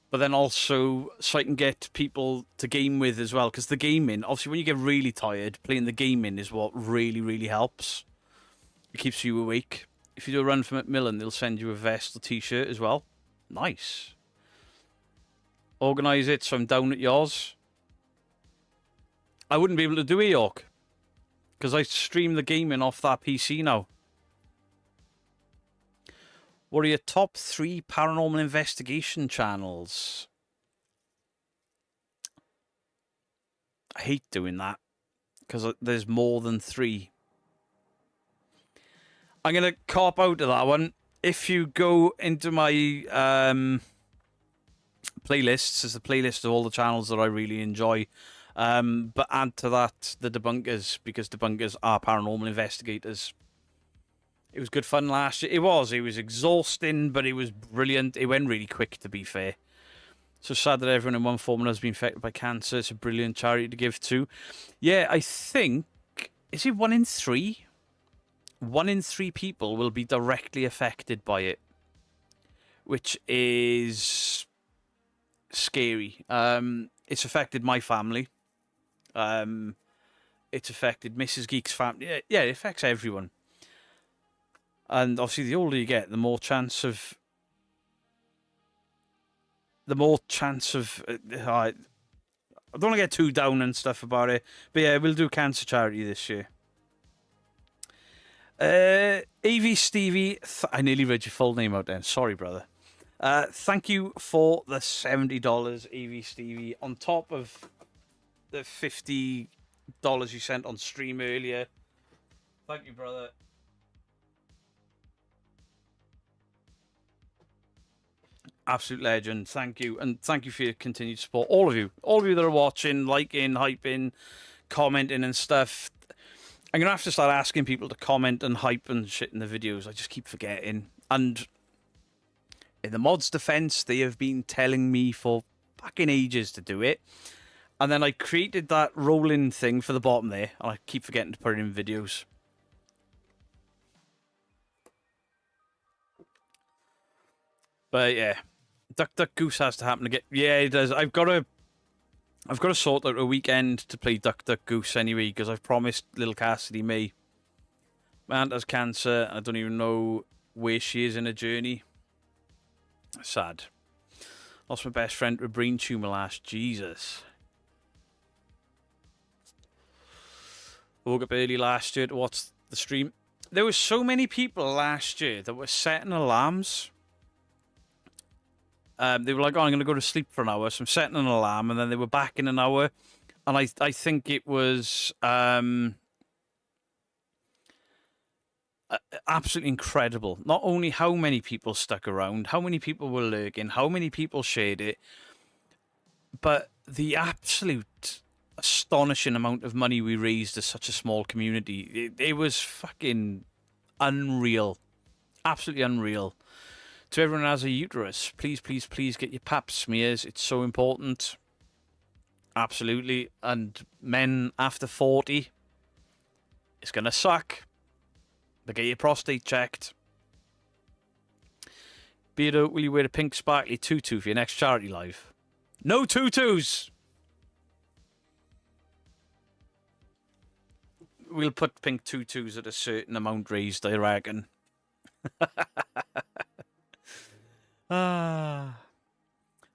but then also so I can get people to game with as well, because the gaming, obviously when you get really tired, playing the gaming is what really helps. It keeps you awake. If you do a run from Macmillan, they'll send you a vest or t-shirt as well. Nice. Organise it so I'm down at yours. I wouldn't be able to do it, York, because I stream the gaming off that PC now. What are your top 3 paranormal investigation channels? I hate doing that, because there's more than 3. I'm going to cop out of that one. If you go into my playlists, there's a playlist of all the channels that I really enjoy. But add to that the debunkers, because debunkers are paranormal investigators. It was good fun last year. It was exhausting, but it was brilliant. It went really quick, to be fair. So sad that everyone in one form or another has been affected by cancer. It's a brilliant charity to give to. Yeah, I think, is it 1 in 3? 1 in 3 people will be directly affected by it, which is scary. It's affected my family. It's affected Mrs. Geek's family. Yeah, it affects everyone. And obviously, the older you get, the more chance of... I don't want to get too down and stuff about it. But yeah, we'll do cancer charity this year. AV Stevie, I nearly read your full name out then. Sorry, brother. Thank you for the $70, AV Stevie, on top of the $50 you sent on stream earlier. Thank you, brother. Absolute legend. Thank you. And thank you for your continued support. All of you that are watching, liking, hyping, commenting and stuff. I'm going to have to start asking people to comment and hype and shit in the videos. I just keep forgetting. And in the mod's defense, they have been telling me for fucking ages to do it. And then I created that rolling thing for the bottom there. And I keep forgetting to put it in videos. But yeah, Duck Goose has to happen again. Yeah, it does. I've got to sort out a weekend to play Duck Goose anyway, because I've promised little Cassidy May. My aunt has cancer. I don't even know where she is in her journey. Sad. Lost my best friend to a brain tumor Jesus. Woke up early last year to watch the stream. There were so many people last year that were setting alarms. They were like, oh, I'm going to go to sleep for an hour. So I'm setting an alarm, and then they were back in an hour. And I think it was absolutely incredible. Not only how many people stuck around, how many people were lurking, how many people shared it, but the absolute astonishing amount of money we raised as such a small community. It was fucking unreal. Absolutely unreal. To everyone who has a uterus, please, please, please get your pap smears. It's so important. Absolutely. And men after 40, it's going to suck. But get your prostate checked. Beardo, will you wear a pink sparkly tutu for your next charity live? No tutus! We'll put pink tutus at a certain amount raised, I reckon. I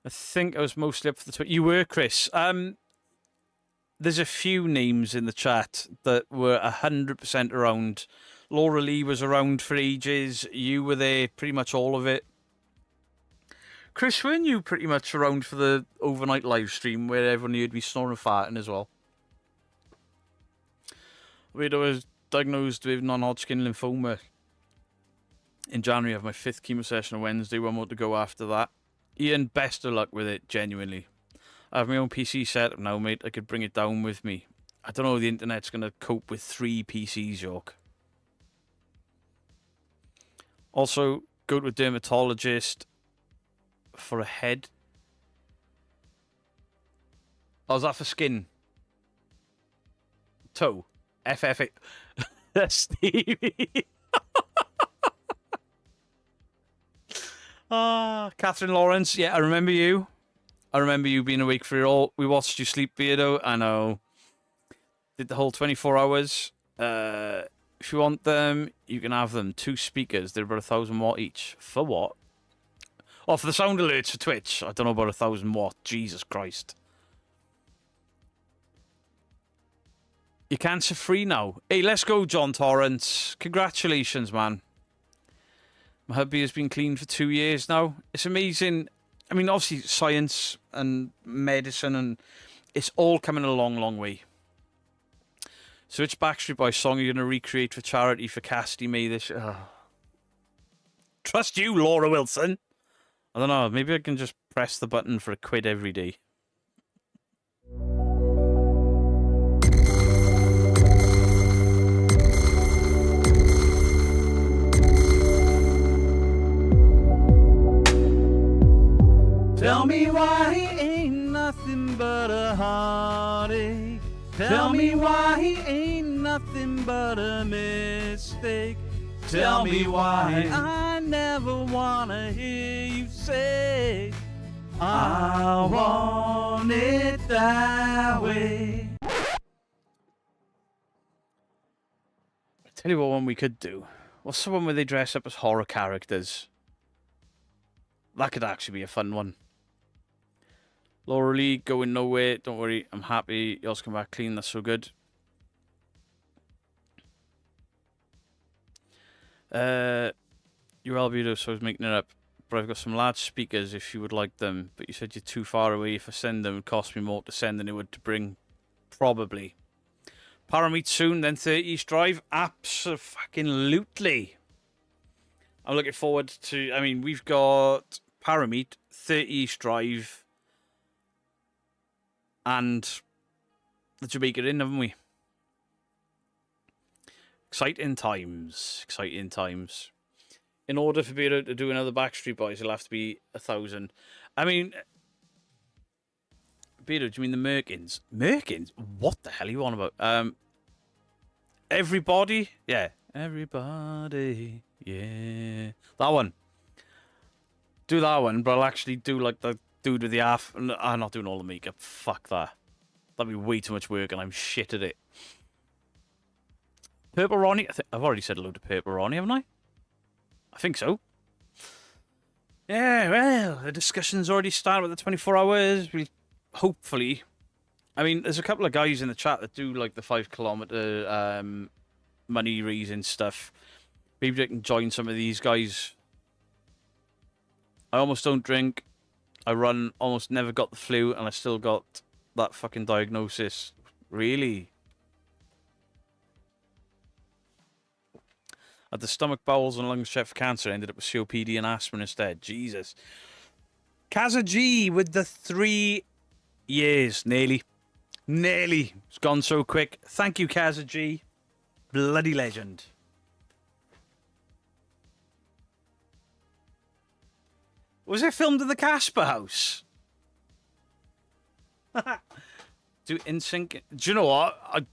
think I was mostly up for the... You were, Chris. There's a few names in the chat that were 100% around. Laura Lee was around for ages. You were there pretty much all of it. Chris, weren't you pretty much around for the overnight live stream where everyone heard me snoring and farting as well? I was diagnosed with non-Hodgkin lymphoma in January. I have my 5th chemo session on Wednesday, 1 more to go after that. Ian, best of luck with it, genuinely. I have my own PC set up now, mate. I could bring it down with me. I don't know if the internet's going to cope with 3 PCs, York. Also, go to a dermatologist for a head. Oh, is that for skin? Toe. FFA. Stevie. Catherine Lawrence. Yeah, I remember you. I remember you being awake for it all. We watched you sleep, Beardo. I know. Did the whole 24 hours. If you want them, you can have them. 2 speakers. They're about 1,000 watt each. For what? Oh, for the sound alerts for Twitch. I don't know about 1,000 watt. Jesus Christ. You're cancer free now. Hey, let's go, John Torrance. Congratulations, man. My hubby has been clean for 2 years now. It's amazing. I mean, obviously, science and medicine, and it's all coming a long, long way. So which Backstreet Boys song are you going to recreate for charity for Cassidy May this year? Oh. Trust you, Laura Wilson. I don't know. Maybe I can just press the button for £1 every day. Tell me why he ain't nothing but a mistake. Tell me why I never wanna hear you say I want it that way. Tell you what one we could do. What's the one where they dress up as horror characters? That could actually be a fun one. Laura Lee going nowhere. Don't worry, I'm happy. Yours come back clean. That's so good. You're Albedo, so I was making it up. But I've got some large speakers if you would like them. But you said you're too far away. If I send them, it would cost me more to send than it would to bring. Probably. Parameet soon, then 30 East Drive. Absolutely. I'm looking forward to... I mean, we've got Parameet, 30 East Drive, and the Jamaica Inn, haven't we? Exciting times. Exciting times. In order for Beto to do another Backstreet Boys, it'll have to be 1,000. I mean... Beto, do you mean the Merkins? Merkins? What the hell are you on about? Everybody? Yeah. Everybody. Yeah. That one. Do that one, but I'll actually do like the dude with the half. I'm not doing all the makeup. Fuck that. That'd be way too much work and I'm shit at it. Purple Ronnie? I've already said hello to Purple Ronnie, haven't I? I think so. Yeah, well, the discussion's already started with the 24 hours. We'll hopefully... I mean, there's a couple of guys in the chat that do like the 5 kilometer money raising stuff. Maybe they can join some of these guys. I almost don't drink. I run, almost never got the flu, and I still got that fucking diagnosis. Really? I had the stomach, bowels, and lungs checked for cancer. Ended up with COPD and asthma instead. Jesus. Kaza G with the 3 years. Nearly. Nearly. It's gone so quick. Thank you, Kaza G. Bloody legend. Was it filmed at the Casper House? Do NSYNC... Do you know what?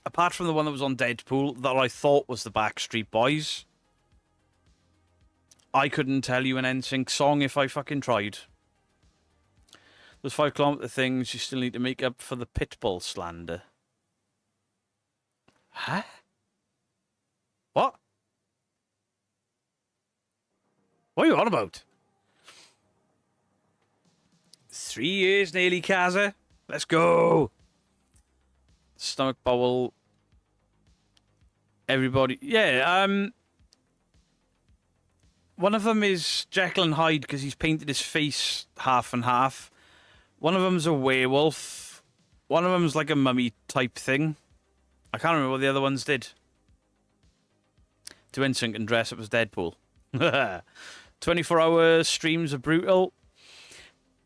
Apart from the one that was on Deadpool, that I thought was the Backstreet Boys, I couldn't tell you an NSYNC song if I fucking tried. Those 5 kilometer things, you still need to make up for the Pitbull slander. Huh? What? What are you on about? 3 years nearly, Kaza. Let's go. Stomach, bowel. Everybody. Yeah, one of them is Jekyll and Hyde because he's painted his face half and half. One of them's a werewolf. One of them's like a mummy type thing. I can't remember what the other ones did. To NSYNC and dress up as Deadpool. 24-hour streams are brutal.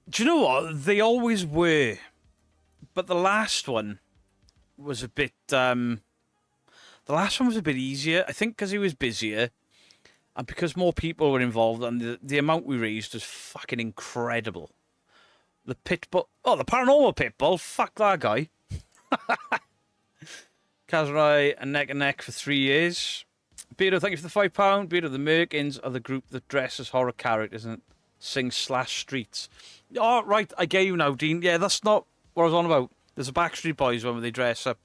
Do you know what? They always were. But the last one was a bit... the last one was a bit easier. I think because he was busier. And because more people were involved. And the amount we raised was fucking incredible. The Pitbull... Oh, the Paranormal Pitbull. Fuck that guy. Kaz and I are neck and neck for 3 years. Beardo, thank you for the £5. Beardo, the Merkins are the group that dress as horror characters and sing Slash Streets. Oh, right, I get you now, Dean. Yeah, that's not what I was on about. There's a Backstreet Boys one where they dress up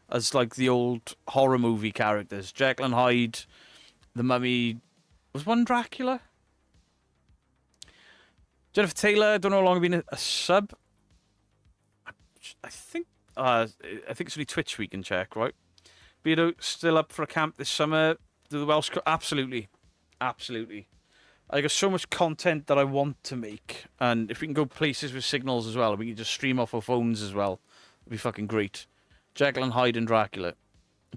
as, like, the old horror movie characters. Jekyll and Hyde, the Mummy... Was one Dracula? Jennifer Taylor, don't know how long I've been a sub. I think it's only Twitch we can check, right? Beardo, still up for a camp this summer. Do the Welsh... Absolutely. Absolutely. I got so much content that I want to make. And if we can go places with signals as well, we can just stream off our phones as well. It'd be fucking great. Jekyll and Hyde and Dracula.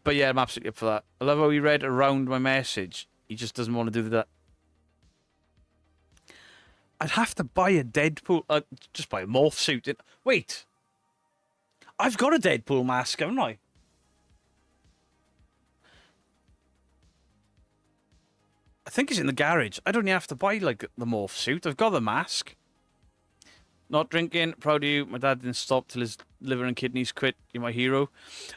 But yeah, I'm absolutely up for that. I love how he read around my message. He just doesn't want to do that. I'd have to buy a Deadpool... just buy a morph suit. Wait. I've got a Deadpool mask, haven't I? I think it's in the garage. I'd only have to buy, like, the morph suit. I've got the mask. Not drinking. Proud of you. My dad didn't stop till his liver and kidneys quit. You're my hero.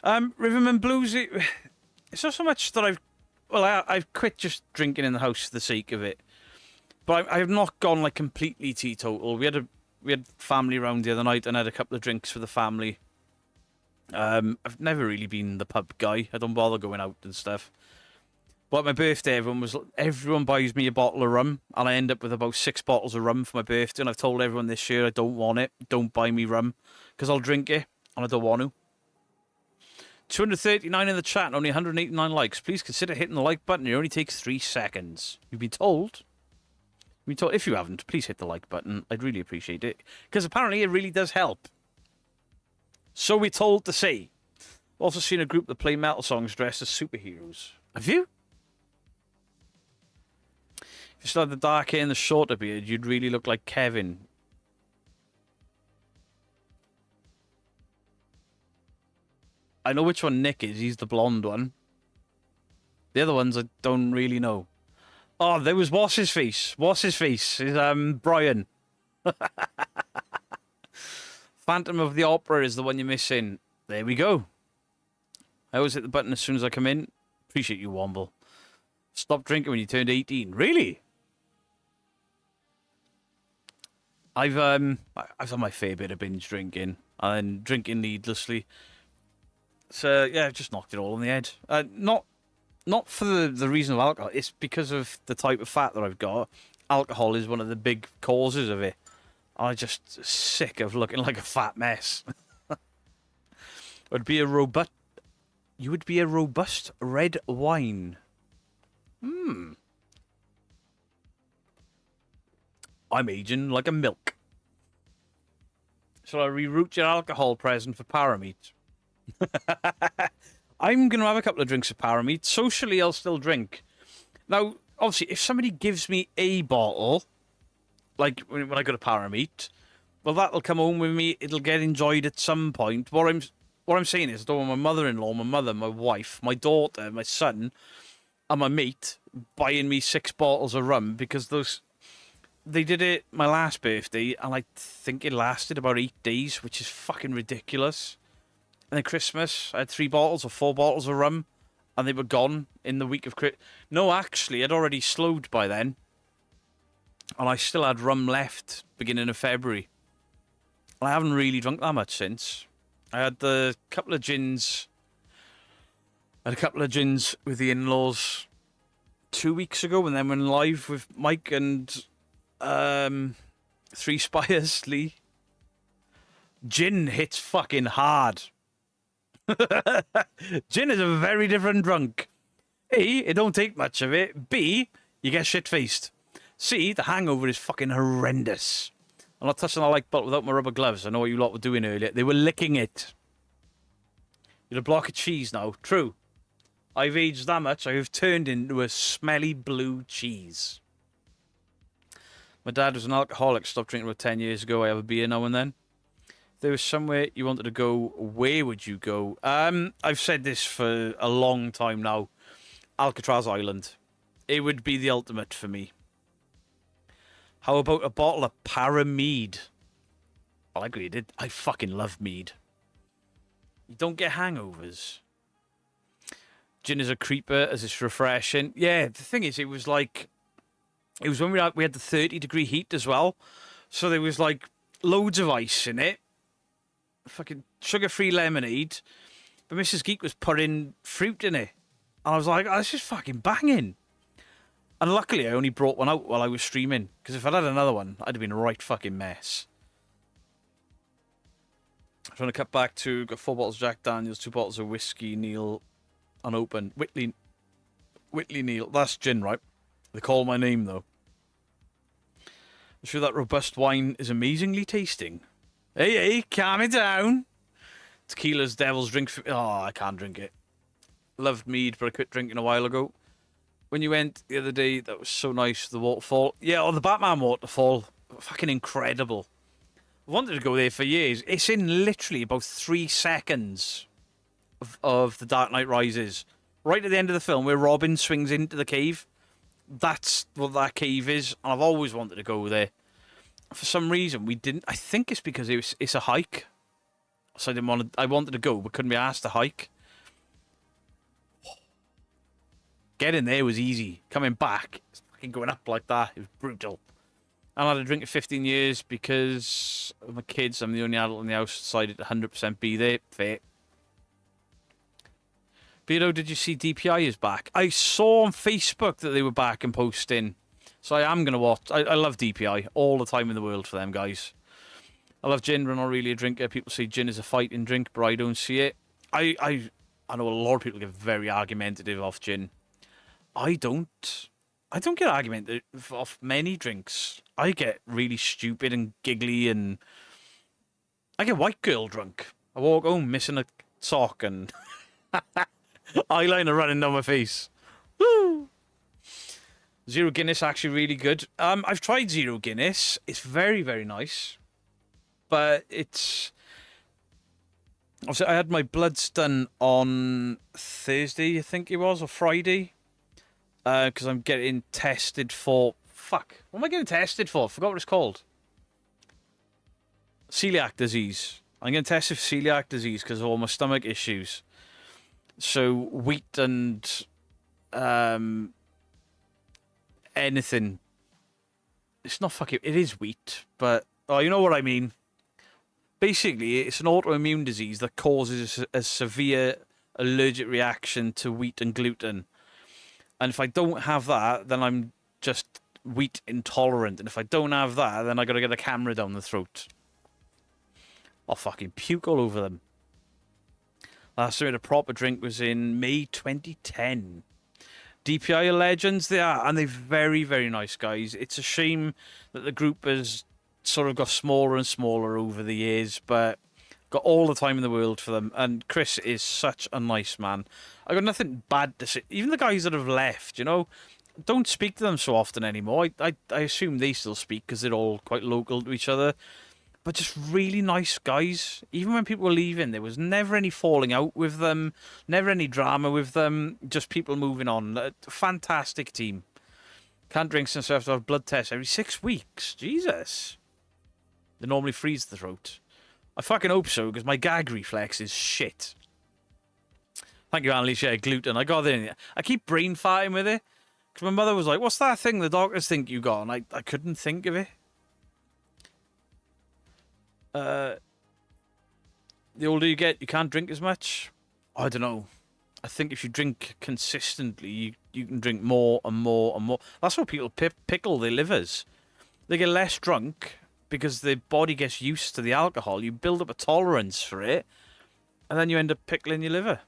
Riverman Blues. It's not so much that I've quit just drinking in the house for the sake of it, but I have not gone like completely teetotal. We had family round the other night and had a couple of drinks for the family. I've never really been the pub guy. I don't bother going out and stuff. But at my birthday, everyone buys me a bottle of rum, and I end up with about 6 bottles of rum for my birthday. And I've told everyone this year I don't want it. Don't buy me rum, because I'll drink it, and I don't want to. 239 in the chat and only 189 likes. Please consider hitting the like button. It only takes 3 seconds. You've been told. If you haven't, please hit the like button. I'd really appreciate it, because apparently it really does help. So we're told to say. I've also seen a group that play metal songs dressed as superheroes. Have you? If you still had the dark hair and the shorter beard, you'd really look like Kevin. I know which one Nick is. He's the blonde one. The other ones I don't really know. Oh, there was what's his face. What's his face? Is Brian. Phantom of the Opera is the one you're missing. There we go. I always hit the button as soon as I come in. Appreciate you, Womble. Stop drinking when you turned 18. Really? I've done my fair bit of binge drinking and drinking needlessly. So yeah, I've just knocked it all on the head. Not for the reason of alcohol. It's because of the type of fat that I've got. Alcohol is one of the big causes of it. I'm just sick of looking like a fat mess. You would be a robust red wine. I'm aging like a milk. Shall I reroute your alcohol present for Parameat? I'm going to have a couple of drinks of Parameat. Socially, I'll still drink. Now, obviously, if somebody gives me a bottle, like when I go to Parameat, well, that'll come home with me. It'll get enjoyed at some point. What I'm saying is, I don't want my mother-in-law, my mother, my wife, my daughter, my son, and my mate buying me 6 bottles of rum, because they did it my last birthday, and I think it lasted about 8 days, which is fucking ridiculous. And then Christmas, I had 3 bottles or 4 bottles of rum, and they were gone in the week of Christmas. No, actually, I'd already slowed by then, and I still had rum left beginning of February. And I haven't really drunk that much since. I had a couple of gins. With the in-laws 2 weeks ago, and then went live with Mike and 3 Spires, Lee. Gin hits fucking hard. Gin is a very different drunk. A, it don't take much of it. B, you get shit-faced. C, the hangover is fucking horrendous. I'm not touching the like button without my rubber gloves. I know what you lot were doing earlier. They were licking it. You're a block of cheese now. True. I've aged that much. I have turned into a smelly blue cheese. My dad was an alcoholic. Stopped drinking about 10 years ago. I have a beer now and then. If there was somewhere you wanted to go, where would you go? I've said this for a long time now. Alcatraz Island. It would be the ultimate for me. How about a bottle of Paramead? I like what you did. I fucking love mead. You don't get hangovers. Gin is a creeper as it's refreshing. Yeah, the thing is, it was when we had the 30-degree heat as well. So there was like loads of ice in it. Fucking sugar-free lemonade. But Mrs. Geek was putting fruit in it. And I was like, oh, this is fucking banging. And luckily, I only brought one out while I was streaming. Because if I'd had another one, I'd have been a right fucking mess. I'm trying to cut back to, got 4 bottles of Jack Daniels, 2 bottles of whiskey, Neil, unopened. Whitley Neil. That's gin, right? They call my name, though. I'm sure that robust wine is amazingly tasting. Hey, calm it down. Tequila's devil's drink. Oh, I can't drink it. Loved mead, but I quit drinking a while ago. When you went the other day, that was so nice, the waterfall. Yeah, the Batman waterfall. Fucking incredible. I wanted to go there for years. It's in literally about 3 seconds of The Dark Knight Rises. Right at the end of the film, where Robin swings into the cave. That's what that cave is, and I've always wanted to go there. for some reason we didn't. I think it's because it's a hike, so I wanted to go, but couldn't be asked to hike. Getting there was easy. Coming back, it's fucking going up like that. It was brutal. I had a drink of 15 years because of my kids. I'm the only adult in the house. Decided to 100% be there. Fair. Beardo, did you see DPI is back? I saw on Facebook that they were back and posting. So I am going to watch. I love DPI. All the time in the world for them, guys. I love gin, but I'm not really a drinker. People say gin is a fighting drink, but I don't see it. I know a lot of people get very argumentative off gin. I don't get argumentative off many drinks. I get really stupid and giggly, and I get white girl drunk. I walk home missing a sock and eyeliner running down my face. Woo! Zero Guinness actually really good. I've tried Zero Guinness. It's very, very nice, but it's. Obviously, I had my bloods done on Thursday, I think it was, or Friday. Because I'm getting tested for... Fuck. What am I getting tested for? I forgot what it's called. Celiac disease. I'm getting tested for celiac disease because of all my stomach issues. So, wheat and... anything. It's not fucking... It is wheat, but... Oh, you know what I mean. Basically, it's an autoimmune disease that causes a severe allergic reaction to wheat and gluten. And if I don't have that, then I'm just wheat intolerant. And if I don't have that, then I got to get a camera down the throat. I'll fucking puke all over them. Last time I had a proper drink was in May 2010. DPI are legends, they are. And they're very, very nice guys. It's a shame that the group has sort of got smaller and smaller over the years. But got all the time in the world for them. And Chris is such a nice man. I got nothing bad to say. Even the guys that have left, you know, don't speak to them so often anymore. I assume they still speak because they're all quite local to each other. But just really nice guys. Even when people were leaving, there was never any falling out with them. Never any drama with them. Just people moving on. A fantastic team. Can't drink since I have to have blood tests every 6 weeks. Jesus. They normally freeze the throat. I fucking hope so, because my gag reflex is shit. Thank you, Annalise. Yeah, gluten. I got there. I keep brain farting with it. Because my mother was like, what's that thing the doctors think you got? And I couldn't think of it. The older you get, you can't drink as much. I don't know. I think if you drink consistently, you can drink more and more and more. That's why people pickle their livers. They get less drunk because their body gets used to the alcohol. You build up a tolerance for it, and then you end up pickling your liver.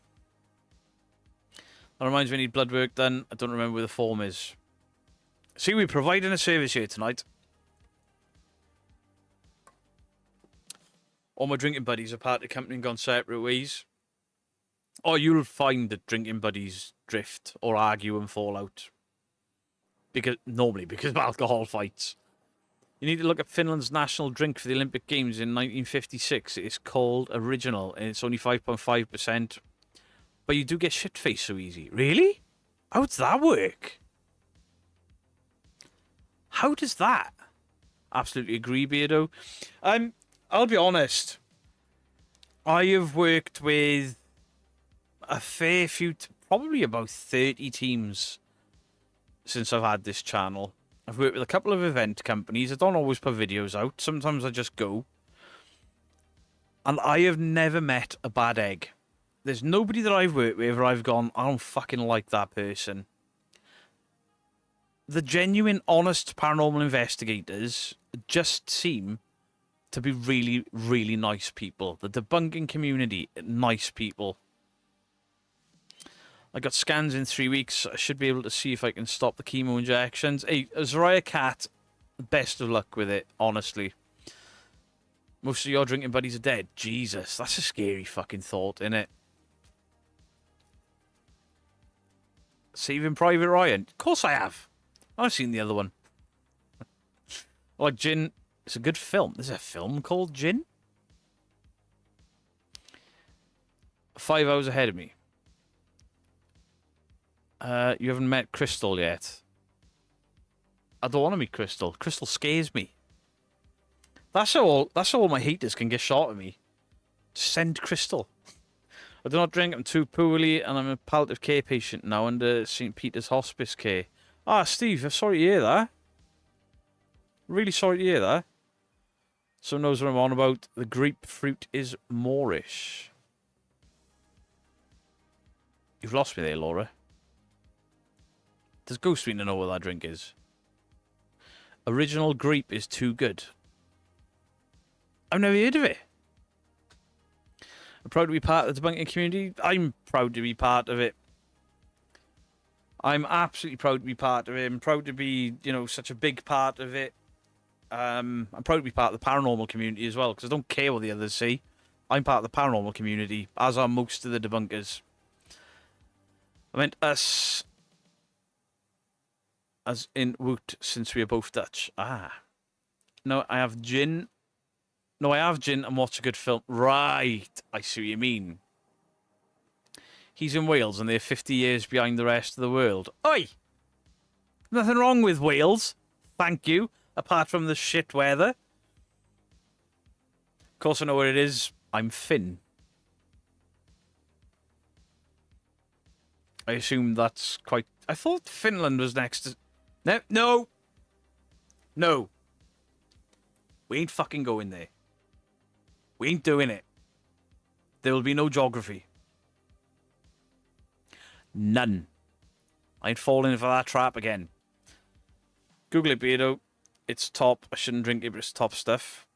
That reminds me, I need blood work done. I don't remember where the form is. See, we're providing a service here tonight. All my drinking buddies are part of the company and gone separate ways. Or you'll find that drinking buddies drift or argue and fall out. Normally because of alcohol fights. You need to look at Finland's national drink for the Olympic Games in 1956. It is called Original, and it's only 5.5%. But you do get shit-faced so easy. Really? How does that work? How does that? Absolutely agree, Beardo. I'll be honest. I have worked with a fair few, probably about 30 teams since I've had this channel. I've worked with a couple of event companies. I don't always put videos out. Sometimes I just go. And I have never met a bad egg. There's nobody that I've worked with where I've gone, I don't fucking like that person. The genuine, honest paranormal investigators just seem to be really, really nice people. The debunking community, nice people. I got scans in 3 weeks. I should be able to see if I can stop the chemo injections. Hey, Zariah Cat, best of luck with it, honestly. Most of your drinking buddies are dead. Jesus, that's a scary fucking thought, innit? Saving Private Ryan. Of course I have. I've seen the other one. Like Gin. It's a good film. There's a film called Gin. 5 hours ahead of me. You haven't met Crystal yet. I don't want to meet Crystal. Crystal scares me. That's all my haters can get shot at me. Send crystal. I do not drink, I'm too poorly, and I'm a palliative care patient now under St. Peter's Hospice care. Ah, Steve, I'm sorry to hear that. Really sorry to hear that. Someone knows what I'm on about. The grapefruit is Moorish. You've lost me there, Laura. Does Ghost Sweetener know what that drink is? Original grape is too good. I've never heard of it. I'm proud to be part of the debunking community. I'm proud to be part of it. I'm absolutely proud to be part of it. I'm proud to be, you know, such a big part of it. I'm proud to be part of the paranormal community as well, because I don't care what the others say. I'm part of the paranormal community, as are most of the debunkers. I meant us, as in Woot, since we are both Dutch. Ah. No, I have gin. No, I have gin and watch a good film. Right, I see what you mean. He's in Wales and they're 50 years behind the rest of the world. Oi! Nothing wrong with Wales. Thank you. Apart from the shit weather. Of course I know what it is. I'm Finn. I assume that's quite... I thought Finland was next to... No, no! No. We ain't fucking going there. We ain't doing it. There will be no geography. None. I ain't falling for that trap again. Google it, Beardo. It's top. I shouldn't drink it, but it's top stuff.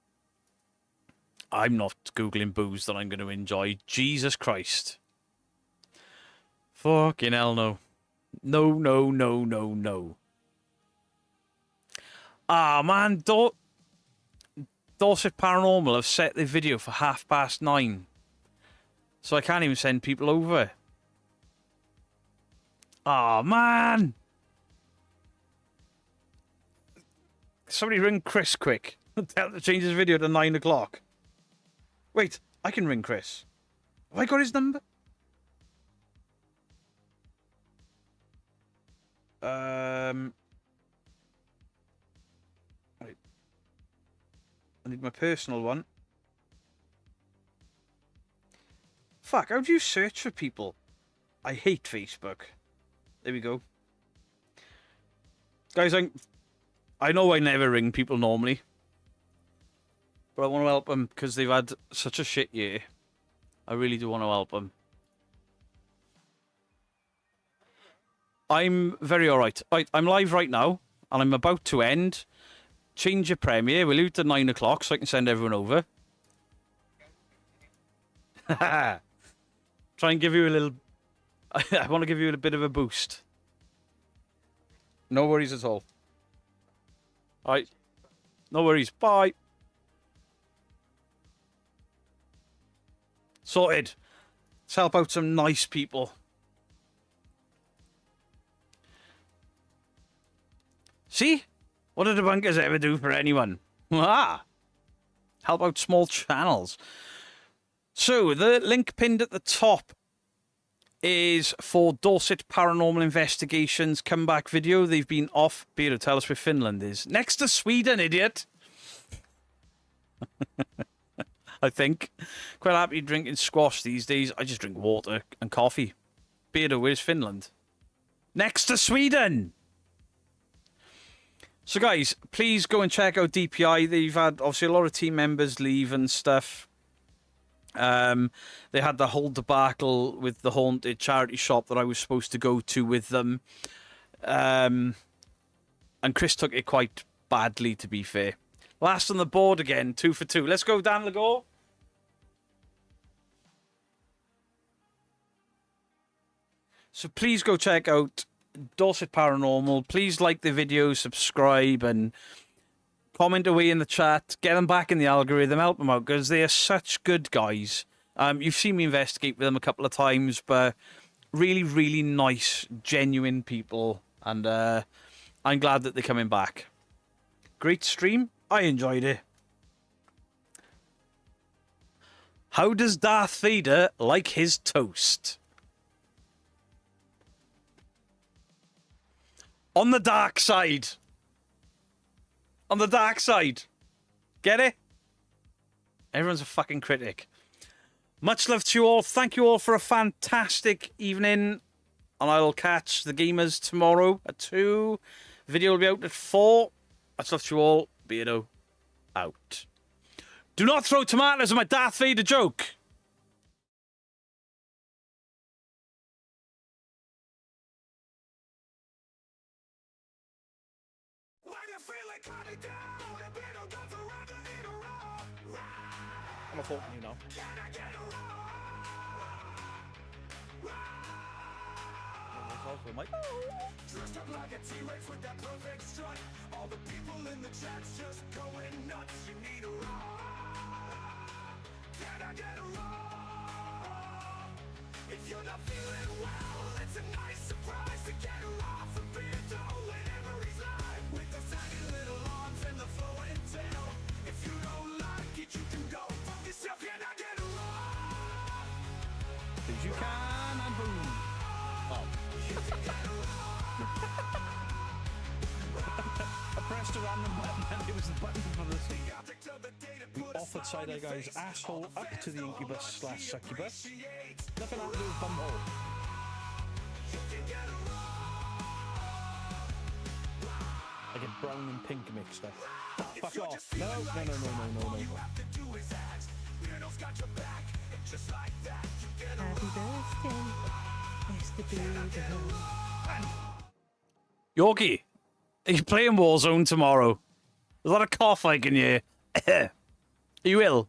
I'm not Googling booze that I'm going to enjoy. Jesus Christ. Fucking hell, no. No, no, no, no, no. Ah, man, Dorset Paranormal have set the video for 9:30. So I can't even send people over. Oh, man. Somebody ring Chris quick. Tell him to change his video to 9 o'clock. Wait, I can ring Chris. Have I got his number? Wait. I need my personal one. Fuck, how do you search for people? I hate Facebook. There we go. Guys, I know I never ring people normally. But I want to help them because they've had such a shit year. I really do want to help them. I'm very alright. I'm live right now, and I'm about to end. Change your premiere. We'll leave it to 9 o'clock so I can send everyone over. Try and give you a little... I want to give you a bit of a boost. No worries at all. Alright. No worries. Bye. Sorted. Let's help out some nice people. See? What do debunkers ever do for anyone? Ah! Help out small channels. So, the link pinned at the top is for Dorset Paranormal Investigations comeback video. They've been off. Beardo, tell us where Finland is. Next to Sweden, idiot! I think. Quite happy drinking squash these days. I just drink water and coffee. Beardo, where's Finland? Next to Sweden! So guys, please go and check out DPI. They've had obviously a lot of team members leave and stuff. They had the whole debacle with the haunted charity shop that I was supposed to go to with them. And Chris took it quite badly, to be fair. Last on the board again, 2 for 2. Let's go, Dan Lagore. So please go check out Dorset Paranormal. Please like the video, subscribe, and comment away in the chat. Get them back in the algorithm, help them out, because they are such good guys. You've seen me investigate with them a couple of times, but really, really nice, genuine people. And I'm glad that they're coming back. Great stream. I enjoyed it. How does Darth Vader like his toast? On the dark side. On the dark side. Get it? Everyone's a fucking critic. Much love to you all. Thank you all for a fantastic evening. And I'll catch the gamers tomorrow at 2. Video will be out at 4. Much love to you all. Beardo out. Do not throw tomatoes at my Darth Vader joke. When you feel it coming down, the beetle goes around and lead around. I'm a fault you now. Can I get a roar? Dressed up like a T-Rex with that perfect strut. All the people in the chat's just going nuts. You need a roar. Can I get a roar? If you're not feeling well, it's a nice surprise to get her off and be a doll whenever he's live. With the tiny little arms and the flowing tail. If you don't like it, you can go fuck yourself. Can I get a roar? Because you can, and boom. Oh. I pressed a random button and it was the button for the offered side eye guy's asshole up to the incubus / succubus. Nothing happened to his bumhole. I get brown and pink mixed up. Fuck off. No. Yorkie, are you playing Warzone tomorrow? Is that a cough I can hear? Are you ill?